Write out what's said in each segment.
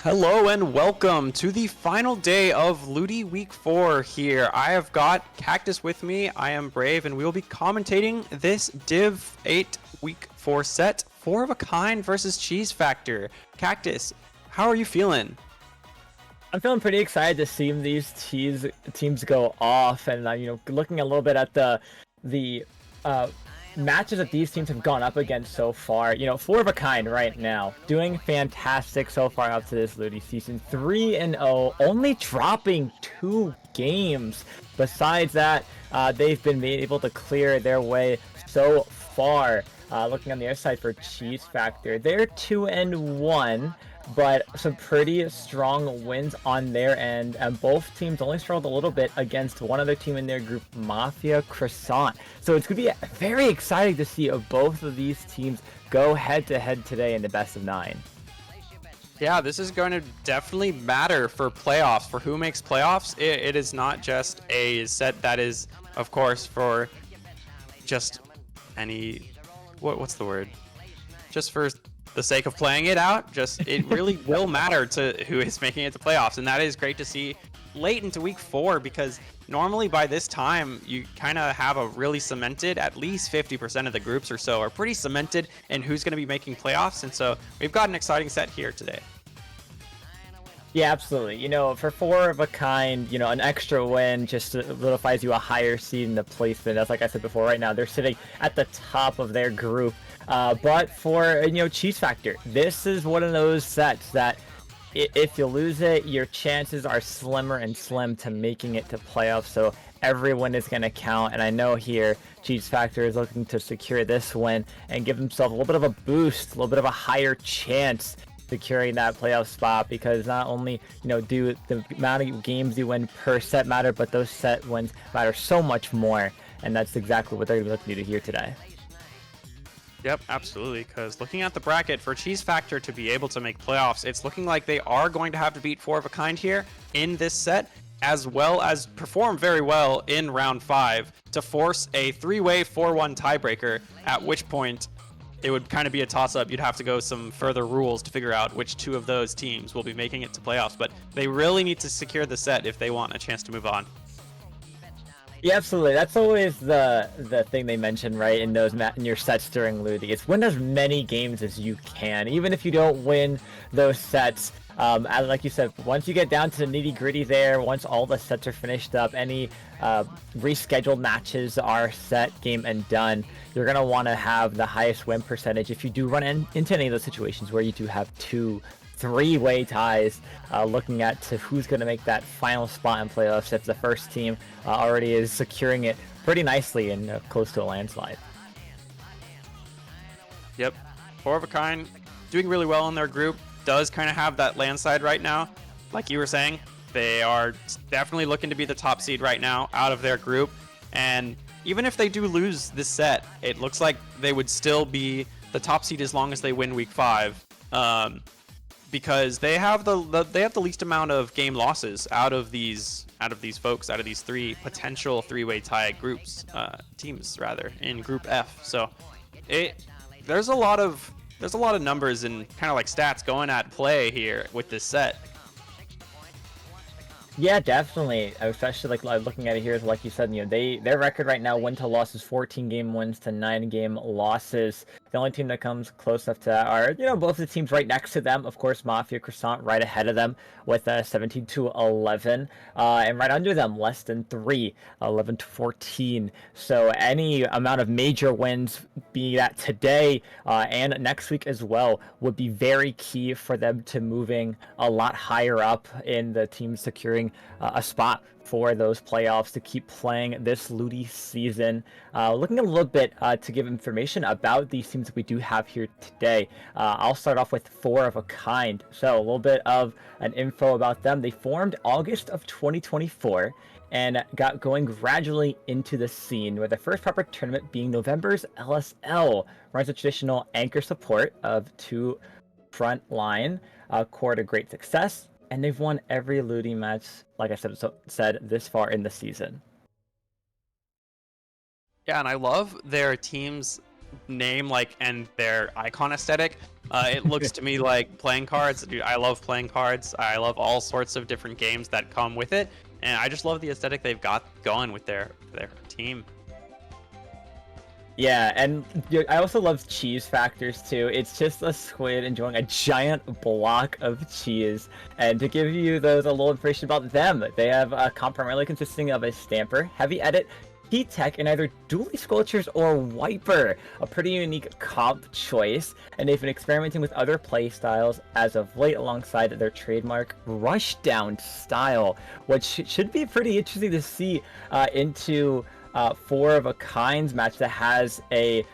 Hello and welcome to the final day of LUTI Week 4 here. I have got Cactus with me, I am Brave, and we will be commentating this Div 8 Week 4 set, 4 of a kind versus Cheese Factor. Cactus, how are you feeling? I'm feeling pretty excited to see these teams go off, and looking a little bit at the matches that these teams have gone up against so far. Four of a kind right now, doing fantastic so far up to this LUTI season. 3-0, only dropping 2 games. Besides that, they've been able to clear their way so far. Looking on the other side for Cheese Factor, they're 2-1. But some pretty strong wins on their end, and both teams only struggled a little bit against one other team in their group, Mafia Croissant. So it's going to be very exciting to see both of these teams go head-to-head today in the best of 9. Yeah, this is going to definitely matter for playoffs, for who makes playoffs. It is not just a set that is, of course, for just any... What's the word? Just for the sake of playing it out. It really will matter to who is making it to playoffs, and that is great to see late into week 4, because normally by this time you kind of have a really cemented, at least 50% of the groups or so are pretty cemented in who's going to be making playoffs, and so we've got an exciting set here today. Yeah, absolutely. For 4 of a kind, an extra win just solidifies you a higher seed in the placement. As like I said before, right now they're sitting at the top of their group. But for Cheese Factor, this is one of those sets that if you lose it, your chances are slimmer and slim to making it to playoffs. So every win is going to count. And I know here Cheese Factor is looking to secure this win and give himself a little bit of a boost, a little bit of a higher chance securing that playoff spot, because not only do the amount of games you win per set matter, but those set wins matter so much more, and that's exactly what they're going to be looking to do here today. Yep, absolutely, because looking at the bracket, for Cheese Factor to be able to make playoffs, it's looking like they are going to have to beat 4 of a kind here in this set, as well as perform very well in round 5 to force a 3-way 4-1 tiebreaker, at which point it would kind of be a toss-up. You'd have to go some further rules to figure out which 2 of those teams will be making it to playoffs, but they really need to secure the set if they want a chance to move on. Yeah, absolutely. That's always the thing they mention, right, in your sets during LUTI. It's win as many games as you can, even if you don't win those sets. And like you said, once you get down to the nitty-gritty there, once all the sets are finished up, any rescheduled matches are set, game, and done, you're going to want to have the highest win percentage if you do run into any of those situations where you do have 3-way ties, looking at to who's going to make that final spot in playoffs if the first team already is securing it pretty nicely and close to a landslide. Yep, 4 of a kind doing really well in their group, does kind of have that landslide right now. Like you were saying, they are definitely looking to be the top seed right now out of their group, and even if they do lose this set, it looks like they would still be the top seed as long as they win week 5. Because they have the least amount of game losses out of these folks, out of these 3 potential 3-way tie groups, teams rather, in Group F. So there's a lot of numbers and kind of like stats going at play here with this set. Yeah, definitely. Especially like looking at it here, like you said, their record right now, win to loss, is 14 game wins to 9 game losses. The only team that comes close enough to that are both the teams right next to them. Of course, Mafia Croissant right ahead of them with 17-11, and right under them less than 3, 11-14. So any amount of major wins, be that today and next week as well, would be very key for them to moving a lot higher up in the team securing a spot for those playoffs to keep playing this LUTI season. Looking a little bit to give information about these teams that we do have here today. I'll start off with 4 of a kind. So a little bit of an info about them. They formed August of 2024 and got going gradually into the scene, with the first proper tournament being November's LSL. Runs a traditional anchor support of 2 front line, core to great success. And they've won every LUTI match, like I said this far in the season. Yeah, and I love their team's name, and their icon aesthetic. It looks to me like playing cards. Dude, I love playing cards. I love all sorts of different games that come with it, and I just love the aesthetic they've got going with their team. Yeah, and I also love cheese factors too. It's just a squid enjoying a giant block of cheese. And to give you those a little information about them, they have a comp primarily consisting of a Stamper, Heavy Edit, T-Tech, and either Dually Sculptures or Wiper. A pretty unique comp choice, and they've been experimenting with other play styles as of late alongside their trademark Rushdown style, which should be pretty interesting to see into Four of a Kinds match that has a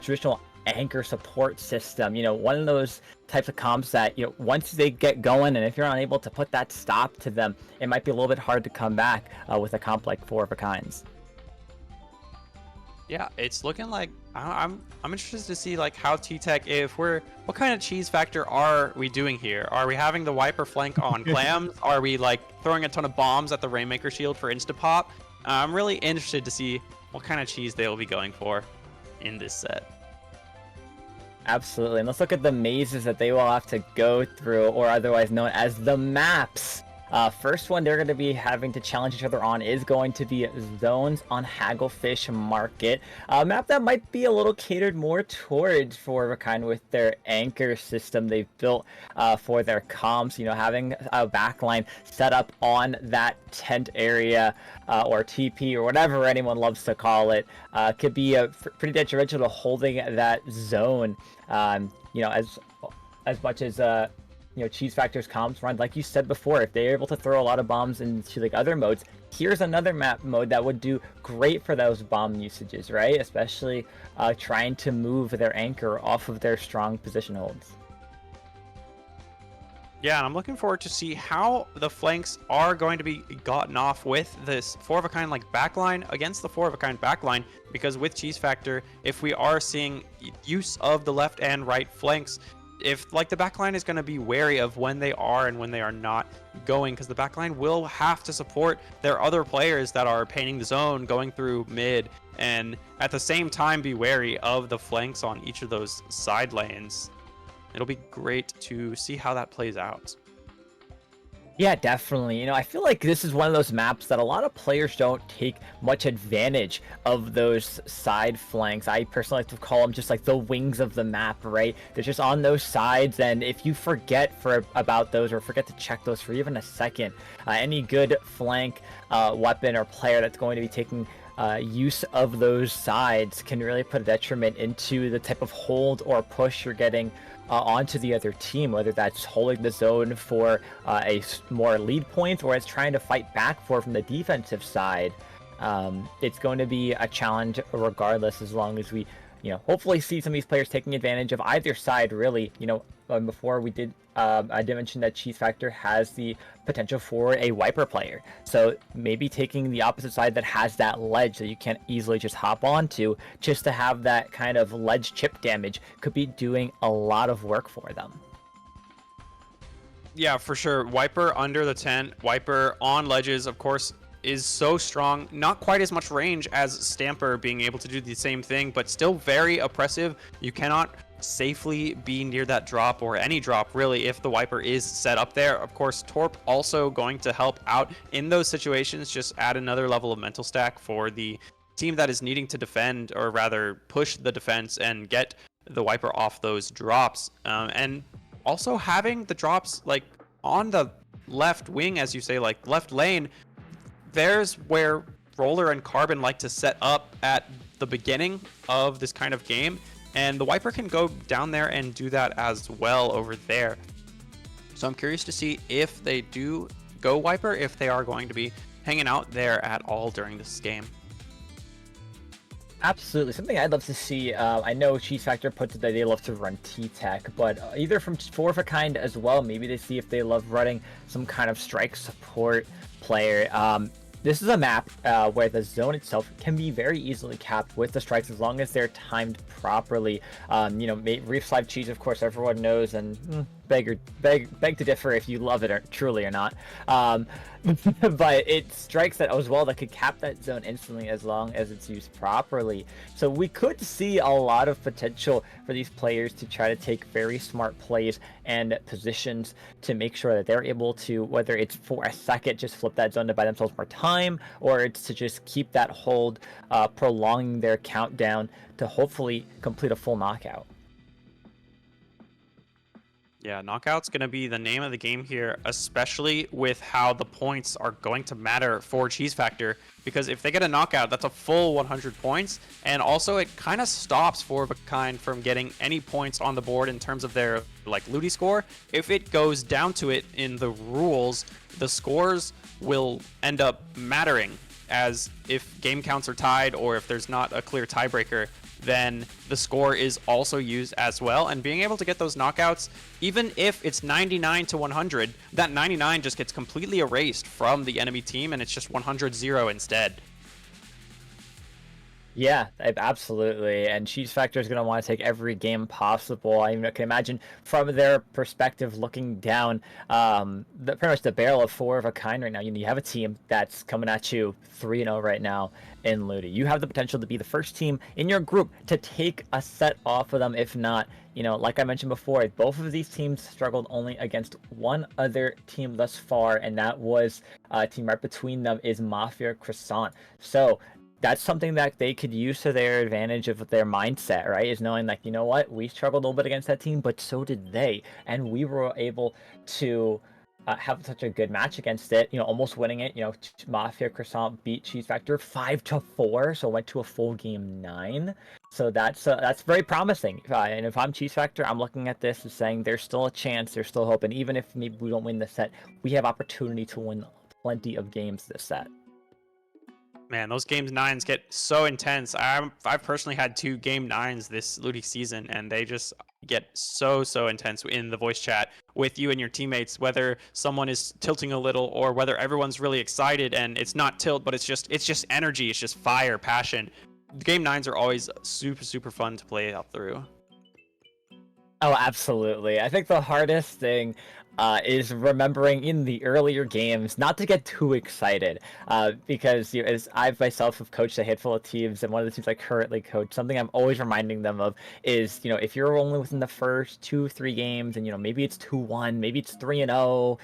traditional anchor support system. You know, one of those types of comps that, you know, once they get going, and if you're unable to put that stop to them, it might be a little bit hard to come back with a comp like Four of a Kinds. Yeah, it's looking like I'm interested to see like how T-Tech, what kind of cheese factor are we doing here? Are we having the Wiper flank on clams? Are we like throwing a ton of bombs at the Rainmaker shield for insta pop? I'm really interested to see what kind of cheese they will be going for in this set. Absolutely, and let's look at the mazes that they will have to go through, or otherwise known as the maps. First one they're going to be having to challenge each other on is going to be Zones on Hagglefish Market. A map that might be a little catered more towards Four of a Kind with their anchor system they've built for their comps. You know, having a backline set up on that tent area or TP or whatever anyone loves to call it could be pretty detrimental to holding that zone. You know, as much as you know, cheese factors comps run, like you said before, if they're able to throw a lot of bombs into like other modes, here's another map mode that would do great for those bomb usages, right? Especially trying to move their anchor off of their strong position holds. Yeah, and I'm looking forward to see how the flanks are going to be gotten off with this Four of a Kind like backline against the Four of a Kind backline, because with cheese factor, if we are seeing use of the left and right flanks, if like the backline is going to be wary of when they are and when they are not going, because the backline will have to support their other players that are painting the zone, going through mid, and at the same time be wary of the flanks on each of those side lanes. It'll be great to see how that plays out. Yeah, definitely. You know, I feel like this is one of those maps that a lot of players don't take much advantage of those side flanks. I personally like to call them just like the wings of the map, right? They're just on those sides, and if you forget about those or forget to check those for even a second, any good flank weapon or player that's going to be taking use of those sides can really put a detriment into the type of hold or push you're getting onto the other team, whether that's holding the zone for more lead points or it's trying to fight back from the defensive side. It's going to be a challenge regardless, as long as we, you know, hopefully see some of these players taking advantage of either side, really. You know, before we did, I did mention that cheese factor has the potential for a Wiper player, so maybe taking the opposite side that has that ledge that you can't easily just hop onto, just to have that kind of ledge chip damage, could be doing a lot of work for them. Yeah, for sure. Wiper under the tent, Wiper on ledges, of course, is so strong. Not quite as much range as Stamper being able to do the same thing, but still very oppressive. You cannot safely be near that drop, or any drop really, if the Wiper is set up there. Of course, Torp also going to help out in those situations, just add another level of mental stack for the team that is needing to defend, or rather push the defense and get the Wiper off those drops. And also having the drops like on the left wing, as you say, like left lane, there's where Roller and Carbon like to set up at the beginning of this kind of game, and the Wiper can go down there and do that as well over there. So I'm curious to see if they do go Wiper, if they are going to be hanging out there at all during this game. Absolutely. Something I'd love to see, I know Cheese Factor puts it that they love to run T-Tech, but either from Four of a Kind as well, maybe they see if they love running some kind of strike support player. This is a map where the zone itself can be very easily capped with the strikes, as long as they're timed properly. You know, Reef Slide Cheese, of course, everyone knows, and beg to differ if you love it or truly or not. But it strikes that as well that could cap that zone instantly as long as it's used properly. So we could see a lot of potential for these players to try to take very smart plays and positions to make sure that they're able to, whether it's for a second, just flip that zone to buy themselves more time, or it's to just keep that hold, prolonging their countdown to hopefully complete a full knockout. Yeah, knockout's going to be the name of the game here, especially with how the points are going to matter for Cheese Factor. Because if they get a knockout, that's a full 100 points. And also, it kind of stops Four of a Kind from getting any points on the board in terms of their like LUTI score. If it goes down to it in the rules, the scores will end up mattering, as if game counts are tied or if there's not a clear tiebreaker, then the score is also used as well. And being able to get those knockouts, even if it's 99 to 100, that 99 just gets completely erased from the enemy team and it's just 100-0 instead. Yeah, absolutely. And Cheese Factor is going to want to take every game possible. I can imagine from their perspective looking down, pretty much the barrel of Four of a Kind right now. You have a team that's coming at you 3-0 right now in LUTI. You have the potential to be the first team in your group to take a set off of them. If not, like I mentioned before, both of these teams struggled only against one other team thus far, and that was a team right between them is Mafia Croissant. So that's something that they could use to their advantage of their mindset, right? Is knowing like, you know what, we struggled a little bit against that team, but so did they, and we were able to have such a good match against it. Almost winning it. Mafia Croissant beat Cheese Factor 5-4, so went to a full game 9. So that's very promising. And if I'm Cheese Factor, I'm looking at this as saying there's still a chance, there's still hope, and even if maybe we don't win the set, we have opportunity to win plenty of games this set. Man, those game 9s get so intense. I've personally had 2 game 9s this LUTI season, and they just get so intense in the voice chat with you and your teammates, whether someone is tilting a little or whether everyone's really excited. And it's not tilt, but it's just energy, it's just fire, passion. The game 9s are always super fun to play out through. Oh, absolutely. I think the hardest thing is remembering in the earlier games not to get too excited, because as I myself have coached a handful of teams, and one of the teams I currently coach, something I'm always reminding them of is, if you're only within the first 2-3 games, and maybe it's 2-1, maybe it's 3-0,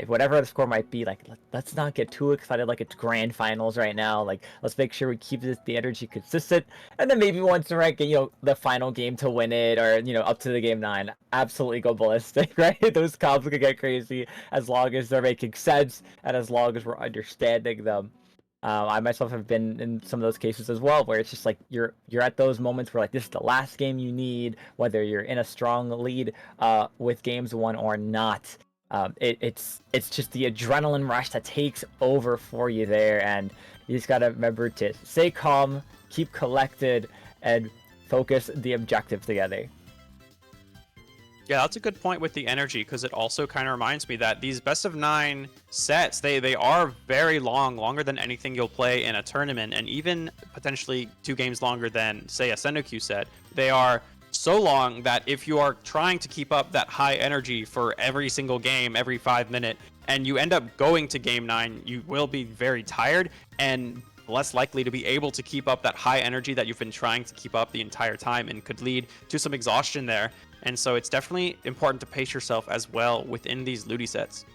whatever the score might be, like let's not get too excited like it's grand finals right now. Like, let's make sure we keep the energy consistent, and then maybe once we're at the final game to win it, or up to the game 9, absolutely go ballistic, right? Those comps could get crazy as long as they're making sense and as long as we're understanding them. I myself have been in some of those cases as well, where it's just like you're at those moments where like this is the last game you need, whether you're in a strong lead with games won or not. It's just the adrenaline rush that takes over for you there, and you just gotta remember to stay calm, keep collected, and focus the objective together. Yeah, that's a good point with the energy, because it also kind of reminds me that these best of 9 sets, they are very long, longer than anything you'll play in a tournament, and even potentially 2 games longer than, say, a Sendoku set. They are so long that if you are trying to keep up that high energy for every single game, every 5 minute, and you end up going to game 9, you will be very tired and less likely to be able to keep up that high energy that you've been trying to keep up the entire time, and could lead to some exhaustion there. And so it's definitely important to pace yourself as well within these LUTI sets.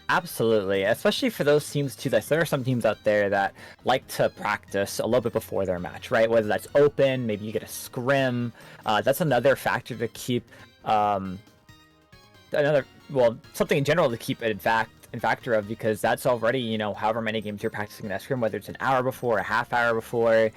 Absolutely, especially for those teams too. That there are some teams out there that like to practice a little bit before their match, right? Whether that's open, maybe you get a scrim. That's another factor to keep. Something in general to keep in factor of, because that's already however many games you're practicing that scrim, whether it's an hour before, a half hour before.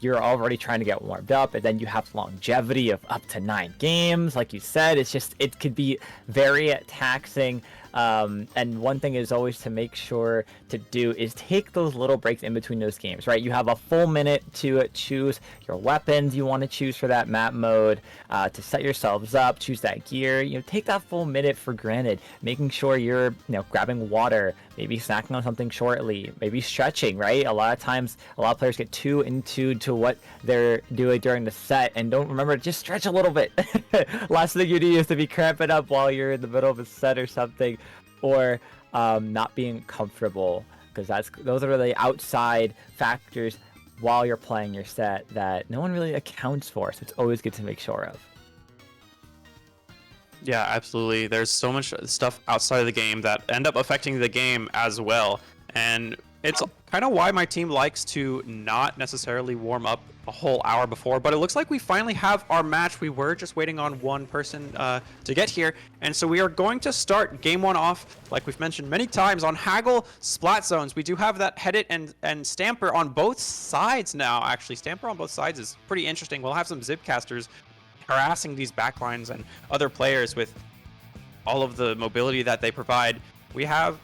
You're already trying to get warmed up, and then you have longevity of up to 9 games. Like you said, it could be very taxing And one thing is always to make sure to do is take those little breaks in between those games, right? You have a full minute to choose your weapons you want to choose for that map mode, to set yourselves up, choose that gear. Take that full minute for granted, making sure you're, grabbing water, maybe snacking on something shortly, maybe stretching, right? A lot of times, a lot of players get too into what they're doing during the set and don't remember to just stretch a little bit. Last thing you need is to be cramping up while you're in the middle of a set or something, or not being comfortable, because those are the outside factors while you're playing your set that no one really accounts for, so it's always good to make sure of. Yeah, absolutely. There's so much stuff outside of the game that end up affecting the game as well. And it's kind of why my team likes to not necessarily warm up a whole hour before. But it looks like we finally have our match. We were just waiting on one person to get here. And so we are going to start game one off, like we've mentioned many times, on Haggle Splat Zones. We do have that Headit and Stamper on both sides now, actually. Stamper on both sides is pretty interesting. We'll have some Zipcasters harassing these backlines and other players with all of the mobility that they provide. We have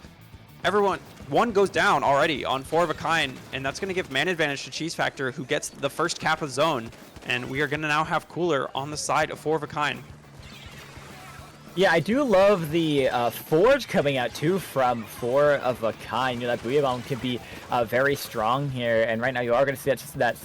one goes down already on 4 of a kind, and that's going to give man advantage to Cheese Factor, who gets the first cap of zone, and we are going to now have Cooler on the side of 4 of a kind. Yeah, I do love the Forge coming out too from 4 of a kind. That Booyah Bomb can be very strong here, and right now you are going to see that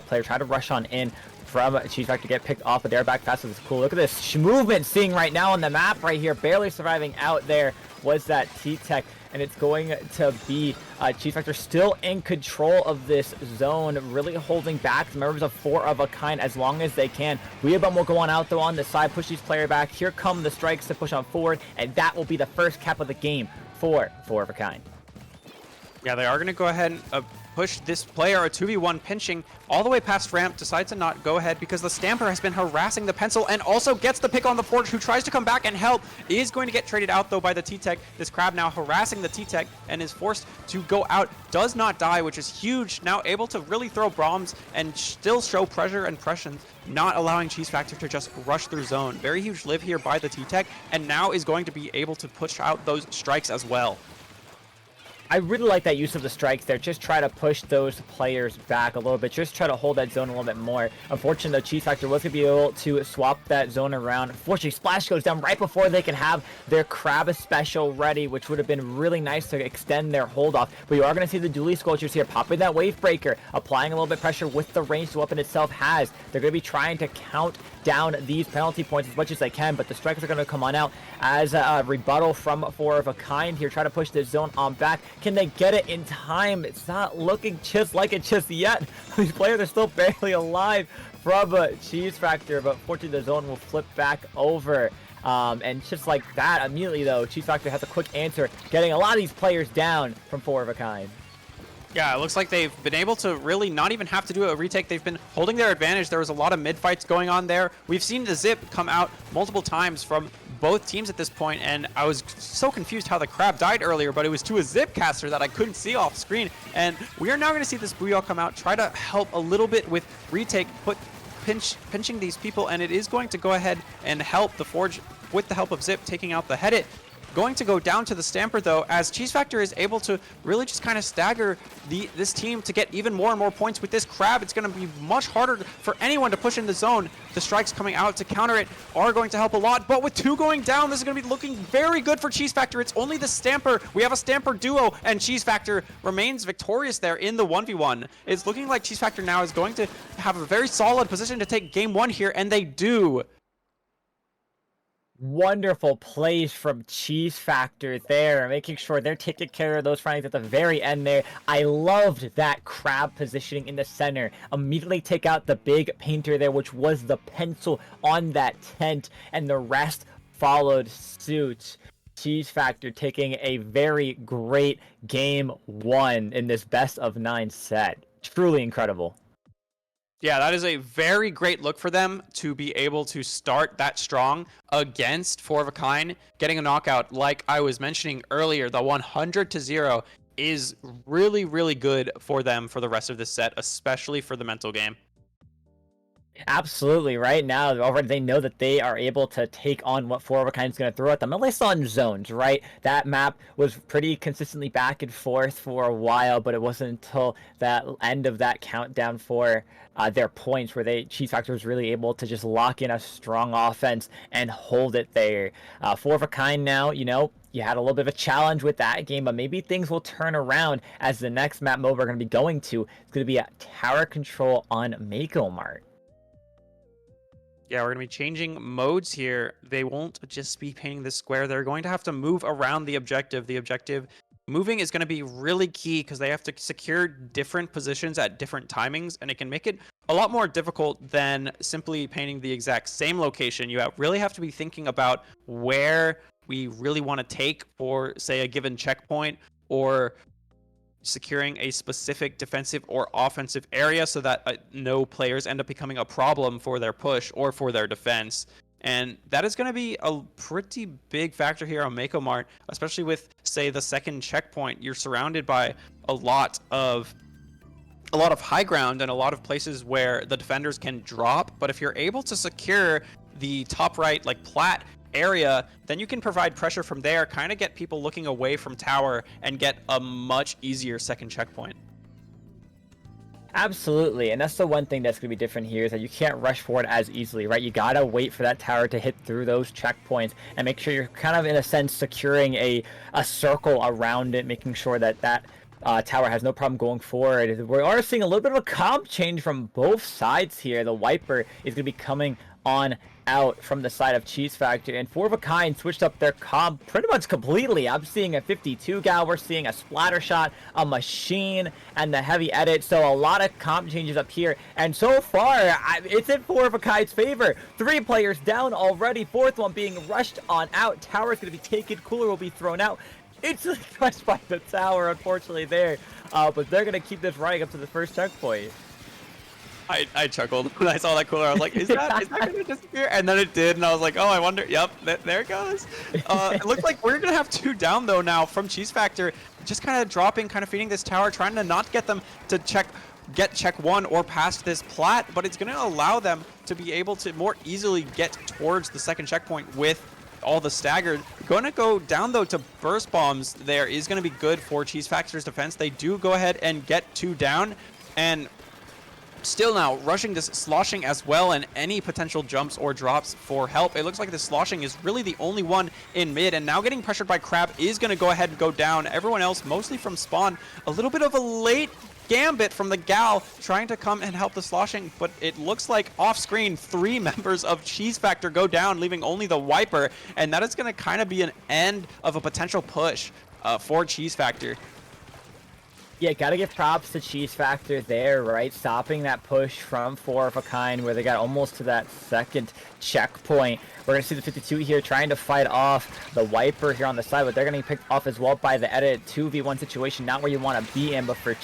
player try to rush on in from Cheese Factor, get picked off, but they're back fast. It's cool. Look at this movement seeing right now on the map right here. Barely surviving out there was that T-Tech, and it's going to be Cheese Factor still in control of this zone, really holding back the members of 4 of a kind as long as they can. Booyah Bomb will go on out though on the side, push these player back. Here come the strikes to push on forward, and that will be the first cap of the game for 4 of a kind. Yeah, they are going to go ahead and push this player, a 2v1 pinching all the way past ramp, decides to not go ahead because the Stamper has been harassing the Pencil and also gets the pick on the Forge, who tries to come back and help. Is going to get traded out though by the T-Tech. This Crab now harassing the T-Tech and is forced to go out. Does not die, which is huge. Now able to really throw bombs and still show pressure and pression, not allowing Cheese Factor to just rush through zone. Very huge live here by the T-Tech, and now is going to be able to push out those strikes as well. I really like that use of the strikes there. Just try to push those players back a little bit. Just try to hold that zone a little bit more. Unfortunately, Cheese Factor was going to be able to swap that zone around. Unfortunately, Splash goes down right before they can have their Crab special ready, which would have been really nice to extend their hold off. But you are going to see the Dually Sculptures here popping that Wave Breaker, applying a little bit of pressure with the range the weapon itself has. They're going to be trying to count down these penalty points as much as they can, but the strikers are going to come on out as a rebuttal from 4 of a kind here. Try to push this zone on back. Can they get it in time? It's not looking just like it just yet. These players are still barely alive from Cheese Factor, but fortunately the zone will flip back over. And just like that, immediately though, Cheese Factor has a quick answer, getting a lot of these players down from 4 of a kind. Yeah, it looks like they've been able to really not even have to do a retake. They've been holding their advantage. There was a lot of mid-fights going on there. We've seen the Zip come out multiple times from both teams at this point, and I was so confused how the Crab died earlier, but it was to a Zipcaster that I couldn't see off screen. And we are now going to see this Booyah come out, try to help a little bit with retake, pinching these people, and it is going to go ahead and help the Forge with the help of Zip taking out the Headit. Going to go down to the Stamper though, as Cheese Factor is able to really just kind of stagger this team to get even more and more points. With this Crab, it's going to be much harder for anyone to push in the zone. The strikes coming out to counter it are going to help a lot, but with 2 going down, this is going to be looking very good for Cheese Factor. It's only the Stamper. We have a Stamper duo, and Cheese Factor remains victorious there in the 1v1. It's looking like Cheese Factor now is going to have a very solid position to take game 1 here, and they do. Wonderful plays from Cheese Factor there, making sure they're taking care of those findings at the very end there. I loved that Crab positioning in the center. Immediately take out the big painter there, which was the pencil on that tent, and the rest followed suit. Cheese Factor taking a very great game 1 in this best of 9 set. Truly incredible. Yeah, that is a very great look for them to be able to start that strong against 4 of a kind. Getting a knockout, like I was mentioning earlier, the 100-0 is really, really good for them for the rest of this set, especially for the mental game. Absolutely. Right now, already they know that they are able to take on what Four of a Kind is going to throw at them, at least on zones, right? That map was pretty consistently back and forth for a while, but it wasn't until that end of that countdown for their points where Cheese Factor was really able to just lock in a strong offense and hold it there. Four of a Kind now, you had a little bit of a challenge with that game, but maybe things will turn around as the next map mode we're going to be going to is going to be a tower control on Mako Mart. Yeah, we're going to be changing modes here. They won't just be painting this square. They're going to have to move around the objective. The objective moving is going to be really key because they have to secure different positions at different timings, and it can make it a lot more difficult than simply painting the exact same location. You really have to be thinking about where we really want to take for, say, a given checkpoint, or securing a specific defensive or offensive area so that no players end up becoming a problem for their push or for their defense. And that is going to be a pretty big factor here on Mako Mart, especially with, say, the second checkpoint. You're surrounded by a lot of high ground and a lot of places where the defenders can drop, but if you're able to secure the top right, like, plat area, then you can provide pressure from there, kind of get people looking away from tower, and get a much easier second checkpoint. Absolutely, and that's the one thing that's going to be different here is that you can't rush forward as easily, right? You got to wait for that tower to hit through those checkpoints and make sure you're kind of, in a sense, securing a circle around it, making sure that tower has no problem going forward. We are seeing a little bit of a comp change from both sides here. The Wiper is going to be coming on out from the side of Cheese Factor, and Four of a Kind switched up their comp pretty much completely. I'm seeing a 52 gal, we're seeing a splatter shot, a machine, and the heavy edit. So a lot of comp changes up here, and so far it's in Four of a Kind's favor. 3 players down already, 4th one being rushed on out. Tower is going to be taken, cooler will be thrown out. It's crushed by the tower, unfortunately, there. But they're going to keep this running up to the first checkpoint. I chuckled when I saw that cooler. I was like, is that going to disappear? And then it did, and I was like, oh, I wonder. Yep, there it goes. It looks like we're going to have 2 down, though, now from Cheese Factor. Just kind of dropping, kind of feeding this tower, trying to not get them to get check 1 or past this plat, but it's going to allow them to be able to more easily get towards the second checkpoint with all the staggered. Going to go down, though, to burst bombs there is going to be good for Cheese Factor's defense. They do go ahead and get 2 down, and still now rushing this sloshing as well, and any potential jumps or drops for help. It looks like this sloshing is really the only one in mid, and now getting pressured by Crab is going to go ahead and go down. Everyone else, mostly from spawn, a little bit of a late gambit from the gal trying to come and help the sloshing, but it looks like off screen 3 members of Cheese Factor go down, leaving only the Wiper, and that is going to kind of be an end of a potential push for Cheese Factor. Yeah, gotta give props to Cheese Factor there, right? Stopping that push from Four of a Kind where they got almost to that second checkpoint. We're going to see the 52 here trying to fight off the Wiper here on the side, but they're going to be picked off as well by the edit. 2v1 situation, not where you want to be in, but for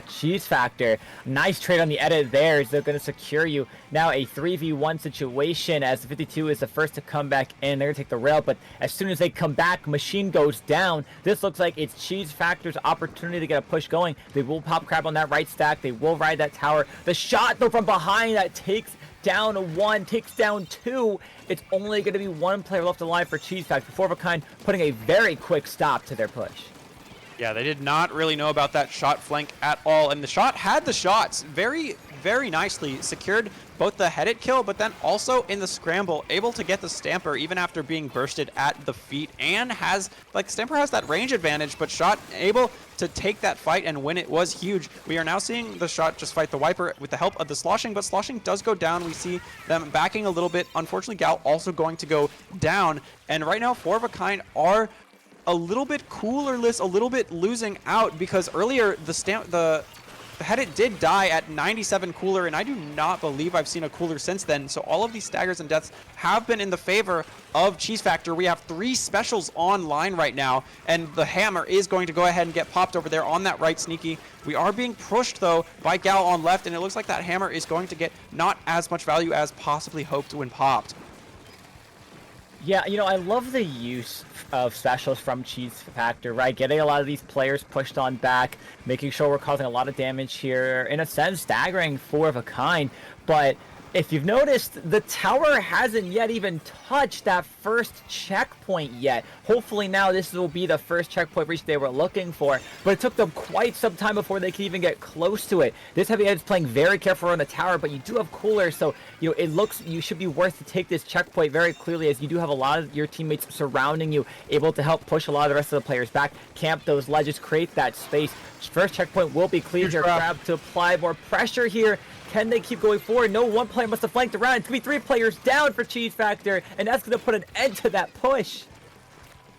Cheese Factor. Nice trade on the edit there. They're going to secure you. Now a 3v1 situation as the 52 is the first to come back in. They're going to take the rail, but as soon as they come back, Machine goes down. This looks like it's Cheese Factor's opportunity to get a push going. They will pop Crab on that right stack. They will ride that tower. The shot, though, from behind that takes down 1, takes down 2. It's only going to be 1 player left alive for Cheese Factor. Four of a Kind putting a very quick stop to their push. Yeah, they did not really know about that shot flank at all, and the shot had the shots very, very nicely. Secured both the headed kill, but then also in the scramble, able to get the Stamper even after being bursted at the feet, and has, like, Stamper has that range advantage, but Shot able to take that fight and win it was huge. We are now seeing the Shot just fight the Wiper with the help of the sloshing, but sloshing does go down. We see them backing a little bit. Unfortunately, Gal also going to go down, and right now, Four of a Kind are a little bit coolerless, a little bit losing out, because earlier the Headed did die at 97 cooler, and I do not believe I've seen a cooler since then. So all of these staggers and deaths have been in the favor of Cheese Factor. We have 3 specials online right now, and the hammer is going to go ahead and get popped over there on that right sneaky. We are being pushed, though, by Gal on left, and it looks like that hammer is going to get not as much value as possibly hoped when popped. Yeah, you know, I love the use of specials from Cheese Factor, right? Getting a lot of these players pushed on back, making sure we're causing a lot of damage here. In a sense, staggering Four of a Kind, but If you've noticed, the tower hasn't yet even touched that first checkpoint yet. Hopefully now this will be the first checkpoint reach they were looking for, but it took them quite some time before they could even get close to it. This heavy is playing very careful on the tower, but you do have cooler, so it looks you should be worth to take this checkpoint very clearly, as you do have a lot of your teammates surrounding you, able to help push a lot of the rest of the players back, camp those ledges, create that space. First checkpoint will be cleared here. Crab to apply more pressure here. Can they keep going forward? No, one player must have flanked around. It's going to be 3 players down for Cheese Factor, and that's going to put an end to that push.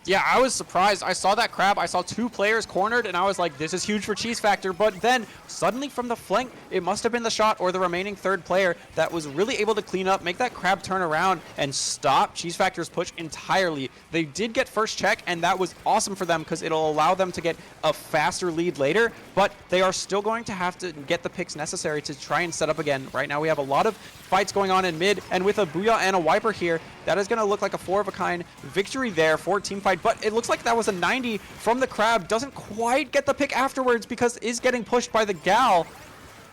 Yeah, I was surprised. I saw that crab. I saw 2 players cornered, and I was like, this is huge for Cheese Factor. But then, suddenly from the flank, it must have been the shot or the remaining 3rd player that was really able to clean up, make that crab turn around, and stop Cheese Factor's push entirely. They did get first check, and that was awesome for them because it'll allow them to get a faster lead later. But they are still going to have to get the picks necessary to try and set up again. Right now, we have a lot of fights going on in mid, and with a Booyah and a Wiper here, that is going to look like a 4-of-a-kind victory there for team fight. But it looks like that was a 90 from the crab. Doesn't quite get the pick afterwards because is getting pushed by the Gal.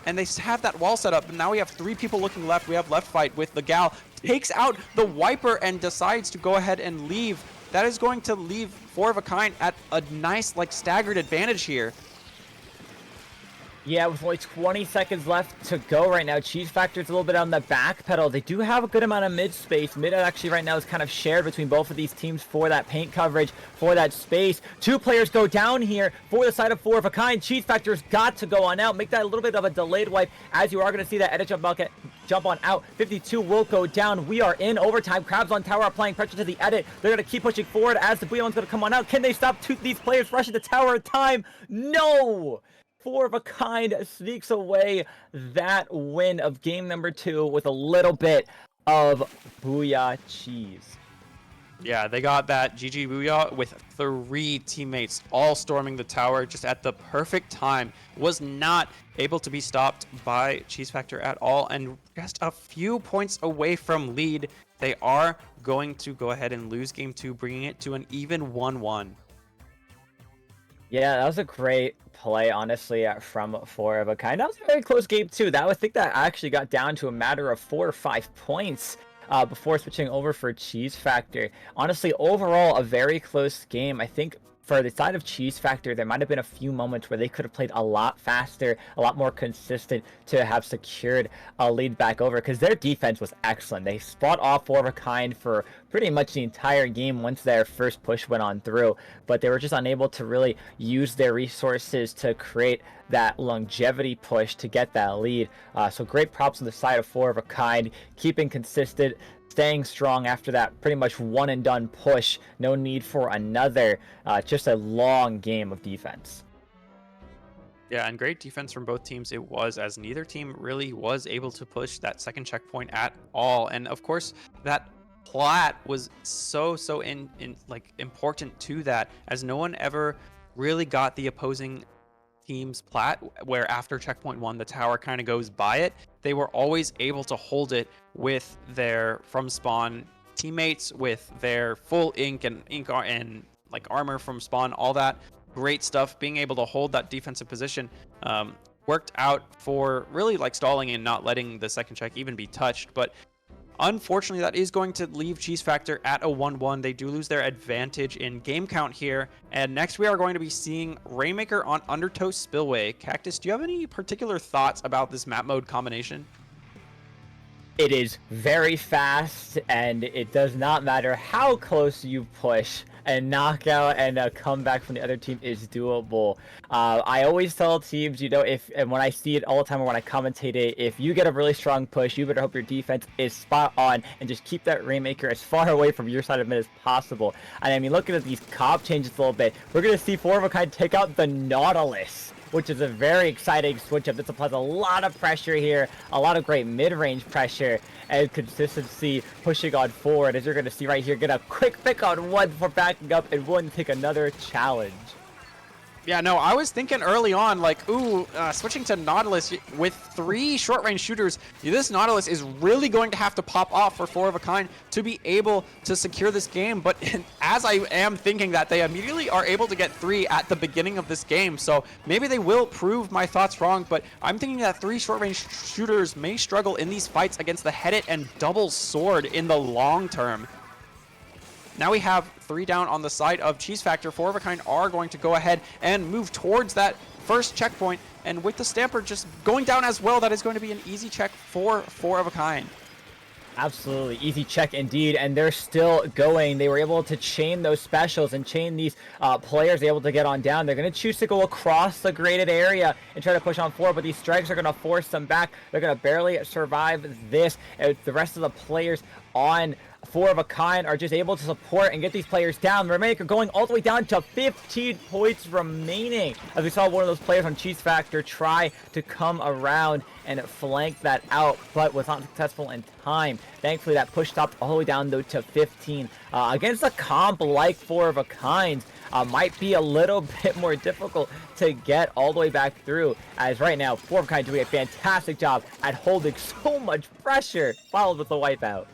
And they have that wall set up. And now we have 3 people looking left. We have left fight with the Gal. Takes out the Wiper and decides to go ahead and leave. That is going to leave 4-of-a-kind at a nice, like, staggered advantage here. Yeah, with only 20 seconds left to go right now, Cheese Factor's a little bit on the back pedal. They do have a good amount of mid space. Mid actually right now is kind of shared between both of these teams for that paint coverage, for that space. 2 players go down here for the side of 4-of-a-kind. Cheese Factor's got to go on out, make that a little bit of a delayed wipe, as you are going to see that edit jump on out. 52 will go down. We are in overtime. Crabs on tower applying pressure to the edit. They're going to keep pushing forward as the Booyah's going to come on out. Can they stop these players rushing the tower in time? No! 4-of-a-kind sneaks away that win of game number 2 with a little bit of Booyah cheese. Yeah, they got that GG Booyah with 3 teammates all storming the tower just at the perfect time. Was not able to be stopped by Cheese Factor at all, and just a few points away from lead. They are going to go ahead and lose game 2, bringing it to an even 1-1. Yeah, that was a great play, honestly, from 4-of-a-kind. That was a very close game, too. I think that actually got down to a matter of 4 or 5 points before switching over for Cheese Factor. Honestly, overall, a very close game. I think for the side of Cheese Factor, there might have been a few moments where they could have played a lot faster, a lot more consistent to have secured a lead back over, because their defense was excellent. They fought off 4-of-a-kind for pretty much the entire game once their first push went on through, but they were just unable to really use their resources to create that longevity push to get that lead. So great props on the side of 4-of-a-kind, keeping consistent, staying strong after that pretty much one and done push. No need for another. Just a long game of defense. Yeah, and great defense from both teams it was, as neither team really was able to push that second checkpoint at all. And of course, that plat was so important to that, as no one ever really got the opposing team's plat, where after checkpoint 1 the tower kind of goes by it. They were always able to hold it with their from spawn teammates, with their full ink and like armor from spawn, all that great stuff. Being able to hold that defensive position worked out for really like stalling and not letting the second check even be touched. But unfortunately, that is going to leave Cheese Factor at a 1-1. They do lose their advantage in game count here. And next we are going to be seeing Rainmaker on Undertow Spillway. Cactus, do you have any particular thoughts about this map mode combination? It is very fast, and it does not matter how close you push. A knockout and a comeback from the other team is doable. I always tell teams, and when I see it all the time or when I commentate it, if you get a really strong push, you better hope your defense is spot on and just keep that Rainmaker as far away from your side of mid as possible. And I mean, looking at these comp changes a little bit, we're going to see 4-of-a-kind take out the Nautilus, which is a very exciting switch up. This applies a lot of pressure here, a lot of great mid-range pressure and consistency pushing on forward. As you're going to see right here, get a quick pick on 1 before backing up and 1 take another challenge. Yeah, no, I was thinking early on, like, ooh, switching to Nautilus with 3 short-range shooters, this Nautilus is really going to have to pop off for 4 of a kind to be able to secure this game. But as I am thinking that, they immediately are able to get 3 at the beginning of this game. So maybe they will prove my thoughts wrong, but I'm thinking that 3 short-range shooters may struggle in these fights against the Head It and Double Sword in the long term. Now we have 3 down on the side of Cheese Factor. 4 of a kind are going to go ahead and move towards that first checkpoint. And with the Stamper just going down as well, that is going to be an easy check for 4 of a kind. Absolutely. Easy check indeed. And they're still going. They were able to chain those specials and chain these players able to get on down. They're going to choose to go across the graded area and try to push on 4, but these strikes are going to force them back. They're going to barely survive this. The rest of the players on 4 of a kind are just able to support and get these players down. Rainmaker going all the way down to 15 points remaining. As we saw one of those players on Cheese Factor try to come around and flank that out, but was not successful in time. Thankfully, that push stopped all the way down though to 15. Against a comp like 4 of a kind, might be a little bit more difficult to get all the way back through, as right now 4 of a kind doing a fantastic job at holding so much pressure, followed with the wipeout.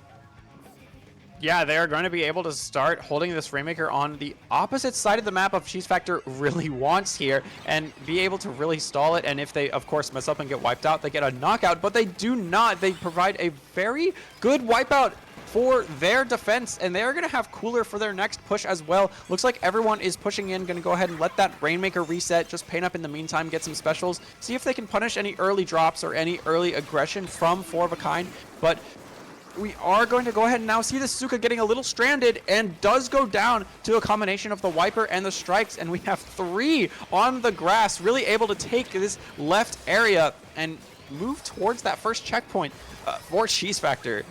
Yeah, they are going to be able to start holding this Rainmaker on the opposite side of the map of Cheese Factor really wants here and be able to really stall it. And if they, of course, mess up and get wiped out, they get a knockout, but they do not. They provide a very good wipeout for their defense, and they're going to have Cooler for their next push as well. Looks like everyone is pushing in, going to go ahead and let that Rainmaker reset, just paint up in the meantime, get some specials, see if they can punish any early drops or any early aggression from 4 of a kind. But we are going to go ahead and now see the Suka getting a little stranded and does go down to a combination of the Wiper and the strikes, and we have 3 on the grass, really able to take this left area and move towards that first checkpoint for Cheese Factor.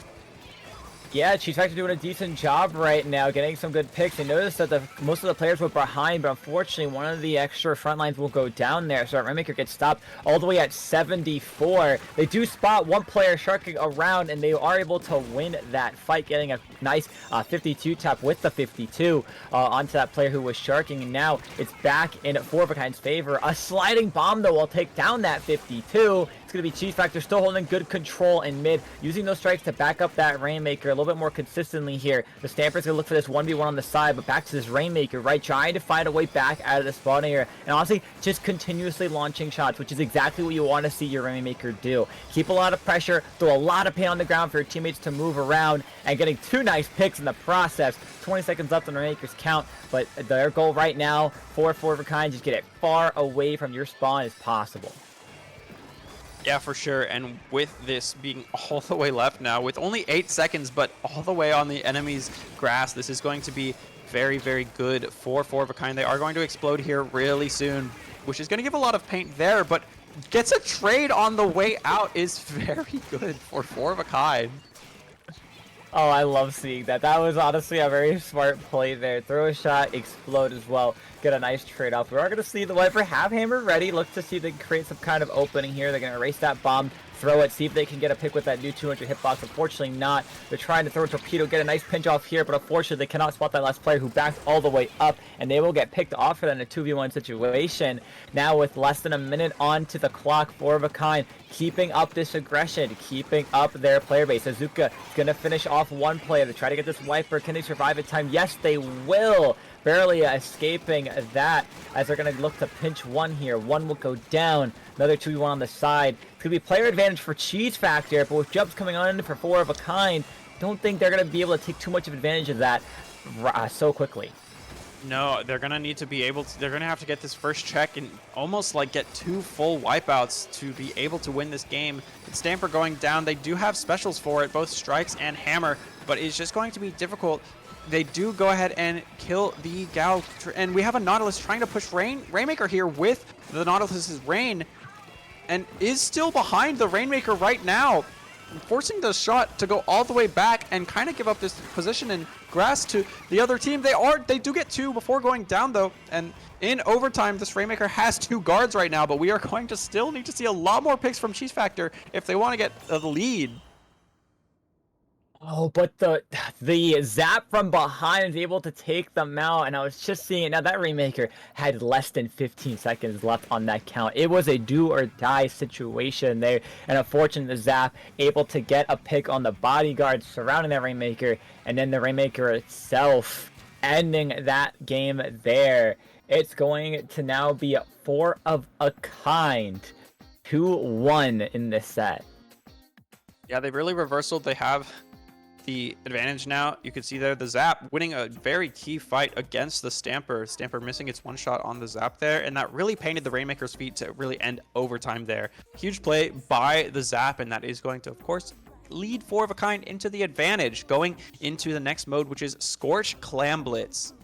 Yeah, Cheese Factor doing a decent job right now, getting some good picks. I noticed that most of the players were behind, but unfortunately one of the extra front lines will go down there, so that Rainmaker gets stopped all the way at 74. They do spot one player sharking around, and they are able to win that fight, getting a nice 52 tap with the 52 onto that player who was sharking, and now it's back in 4 of a kind's favor. A sliding bomb, though, will take down that 52. It's going to be Cheese Factor still holding good control in mid, using those strikes to back up that Rainmaker a little bit more consistently here. The Stamper's going to look for this 1v1 on the side, but back to this Rainmaker, right? Trying to find a way back out of the spawn area. And honestly, just continuously launching shots, which is exactly what you want to see your Rainmaker do. Keep a lot of pressure, throw a lot of pain on the ground for your teammates to move around, and getting 2 nice picks in the process. 20 seconds left on the Rainmaker's count, but their goal right now for 4 of a kind, just get it far away from your spawn as possible. Yeah, for sure. And with this being all the way left now, with only 8 seconds, but all the way on the enemy's grass, this is going to be very, very good for 4 of a kind. They are going to explode here really soon, which is going to give a lot of paint there, but gets a trade on the way out is very good for 4 of a kind. Oh, I love seeing that. That was honestly a very smart play there. Throw a shot, explode as well. Get a nice trade-off. We are going to see the Viper have Hammer ready. Look to see if they can create some kind of opening here. They're going to erase that bomb, throw it, see if they can get a pick with that new 200 hitbox. Unfortunately not. They're trying to throw a torpedo, get a nice pinch off here, but unfortunately they cannot spot that last player who backed all the way up, and they will get picked off for that in a 2v1 situation. Now with less than a minute on to the clock, 4 of a kind keeping up this aggression, keeping up their player base. Azuka is going to finish off one player to try to get this Wiper. Can they survive in time? Yes, they will. Barely escaping that as they're going to look to pinch one here. One will go down. Another 2v1 on the side. It's going to be player advantage for Cheese Factor, but with jumps coming on for 4 of a kind, don't think they're going to be able to take too much of advantage of that so quickly. No, they're going to need to be able to, they're going to have to get this first check and almost like get 2 full wipeouts to be able to win this game. With Stamper going down, they do have specials for it, both strikes and hammer, but it's just going to be difficult. They do go ahead and kill the Gal, and we have a Nautilus trying to push Rainmaker here with the Nautilus's Rain, and is still behind the Rainmaker right now, forcing the shot to go all the way back and kind of give up this position in grass to the other team. They do get 2 before going down though, and in overtime this Rainmaker has 2 guards right now, but we are going to still need to see a lot more picks from Cheese Factor if they want to get the lead. Oh, but the zap from behind is able to take them out, and I was just seeing it now. That Rainmaker had less than 15 seconds left on that count. It was a do or die situation there, and unfortunately, the zap able to get a pick on the bodyguard surrounding that Rainmaker, and then the Rainmaker itself ending that game there. It's going to now be a 4 of a kind, 2-1 in this set. Yeah, they really reversaled. They have the advantage now. You can see there the Zap winning a very key fight against the Stamper. Stamper missing its one shot on the Zap there, and that really painted the Rainmaker's feet to really end overtime there. Huge play by the Zap, and that is going to, of course, lead 4 of a kind into the advantage going into the next mode, which is Scorch Clam Blitz.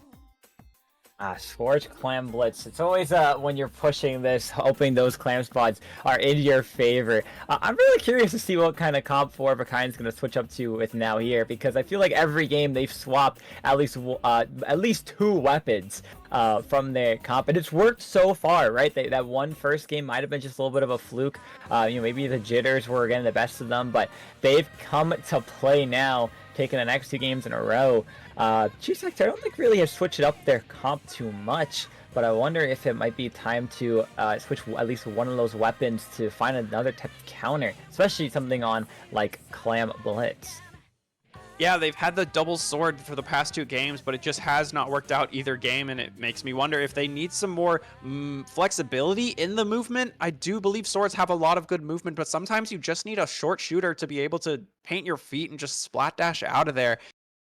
Scorch Clam Blitz. It's always when you're pushing this, hoping those clam spots are in your favor. I'm really curious to see what kind of comp 4 of a kind is going to switch up to with now here, because I feel like every game they've swapped at least 2 weapons from their comp, and it's worked so far, right? That one first game might have been just a little bit of a fluke. Maybe the jitters were getting the best of them, but they've come to play now, taking the next 2 games in a row. Chiefs Factor, I don't think really has switched up their comp too much, but I wonder if it might be time to switch at least one of those weapons to find another type of counter, especially something on like Clam Blitz. Yeah, they've had the double sword for the past 2 games, but it just has not worked out either game, and it makes me wonder if they need some more flexibility in the movement. I do believe swords have a lot of good movement, but sometimes you just need a short shooter to be able to paint your feet and just splat dash out of there.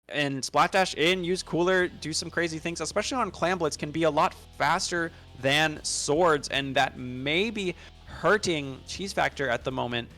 And splat dash in, use cooler, do some crazy things, especially on Clam Blitz, can be a lot faster than swords, and that may be hurting Cheese Factor at the moment.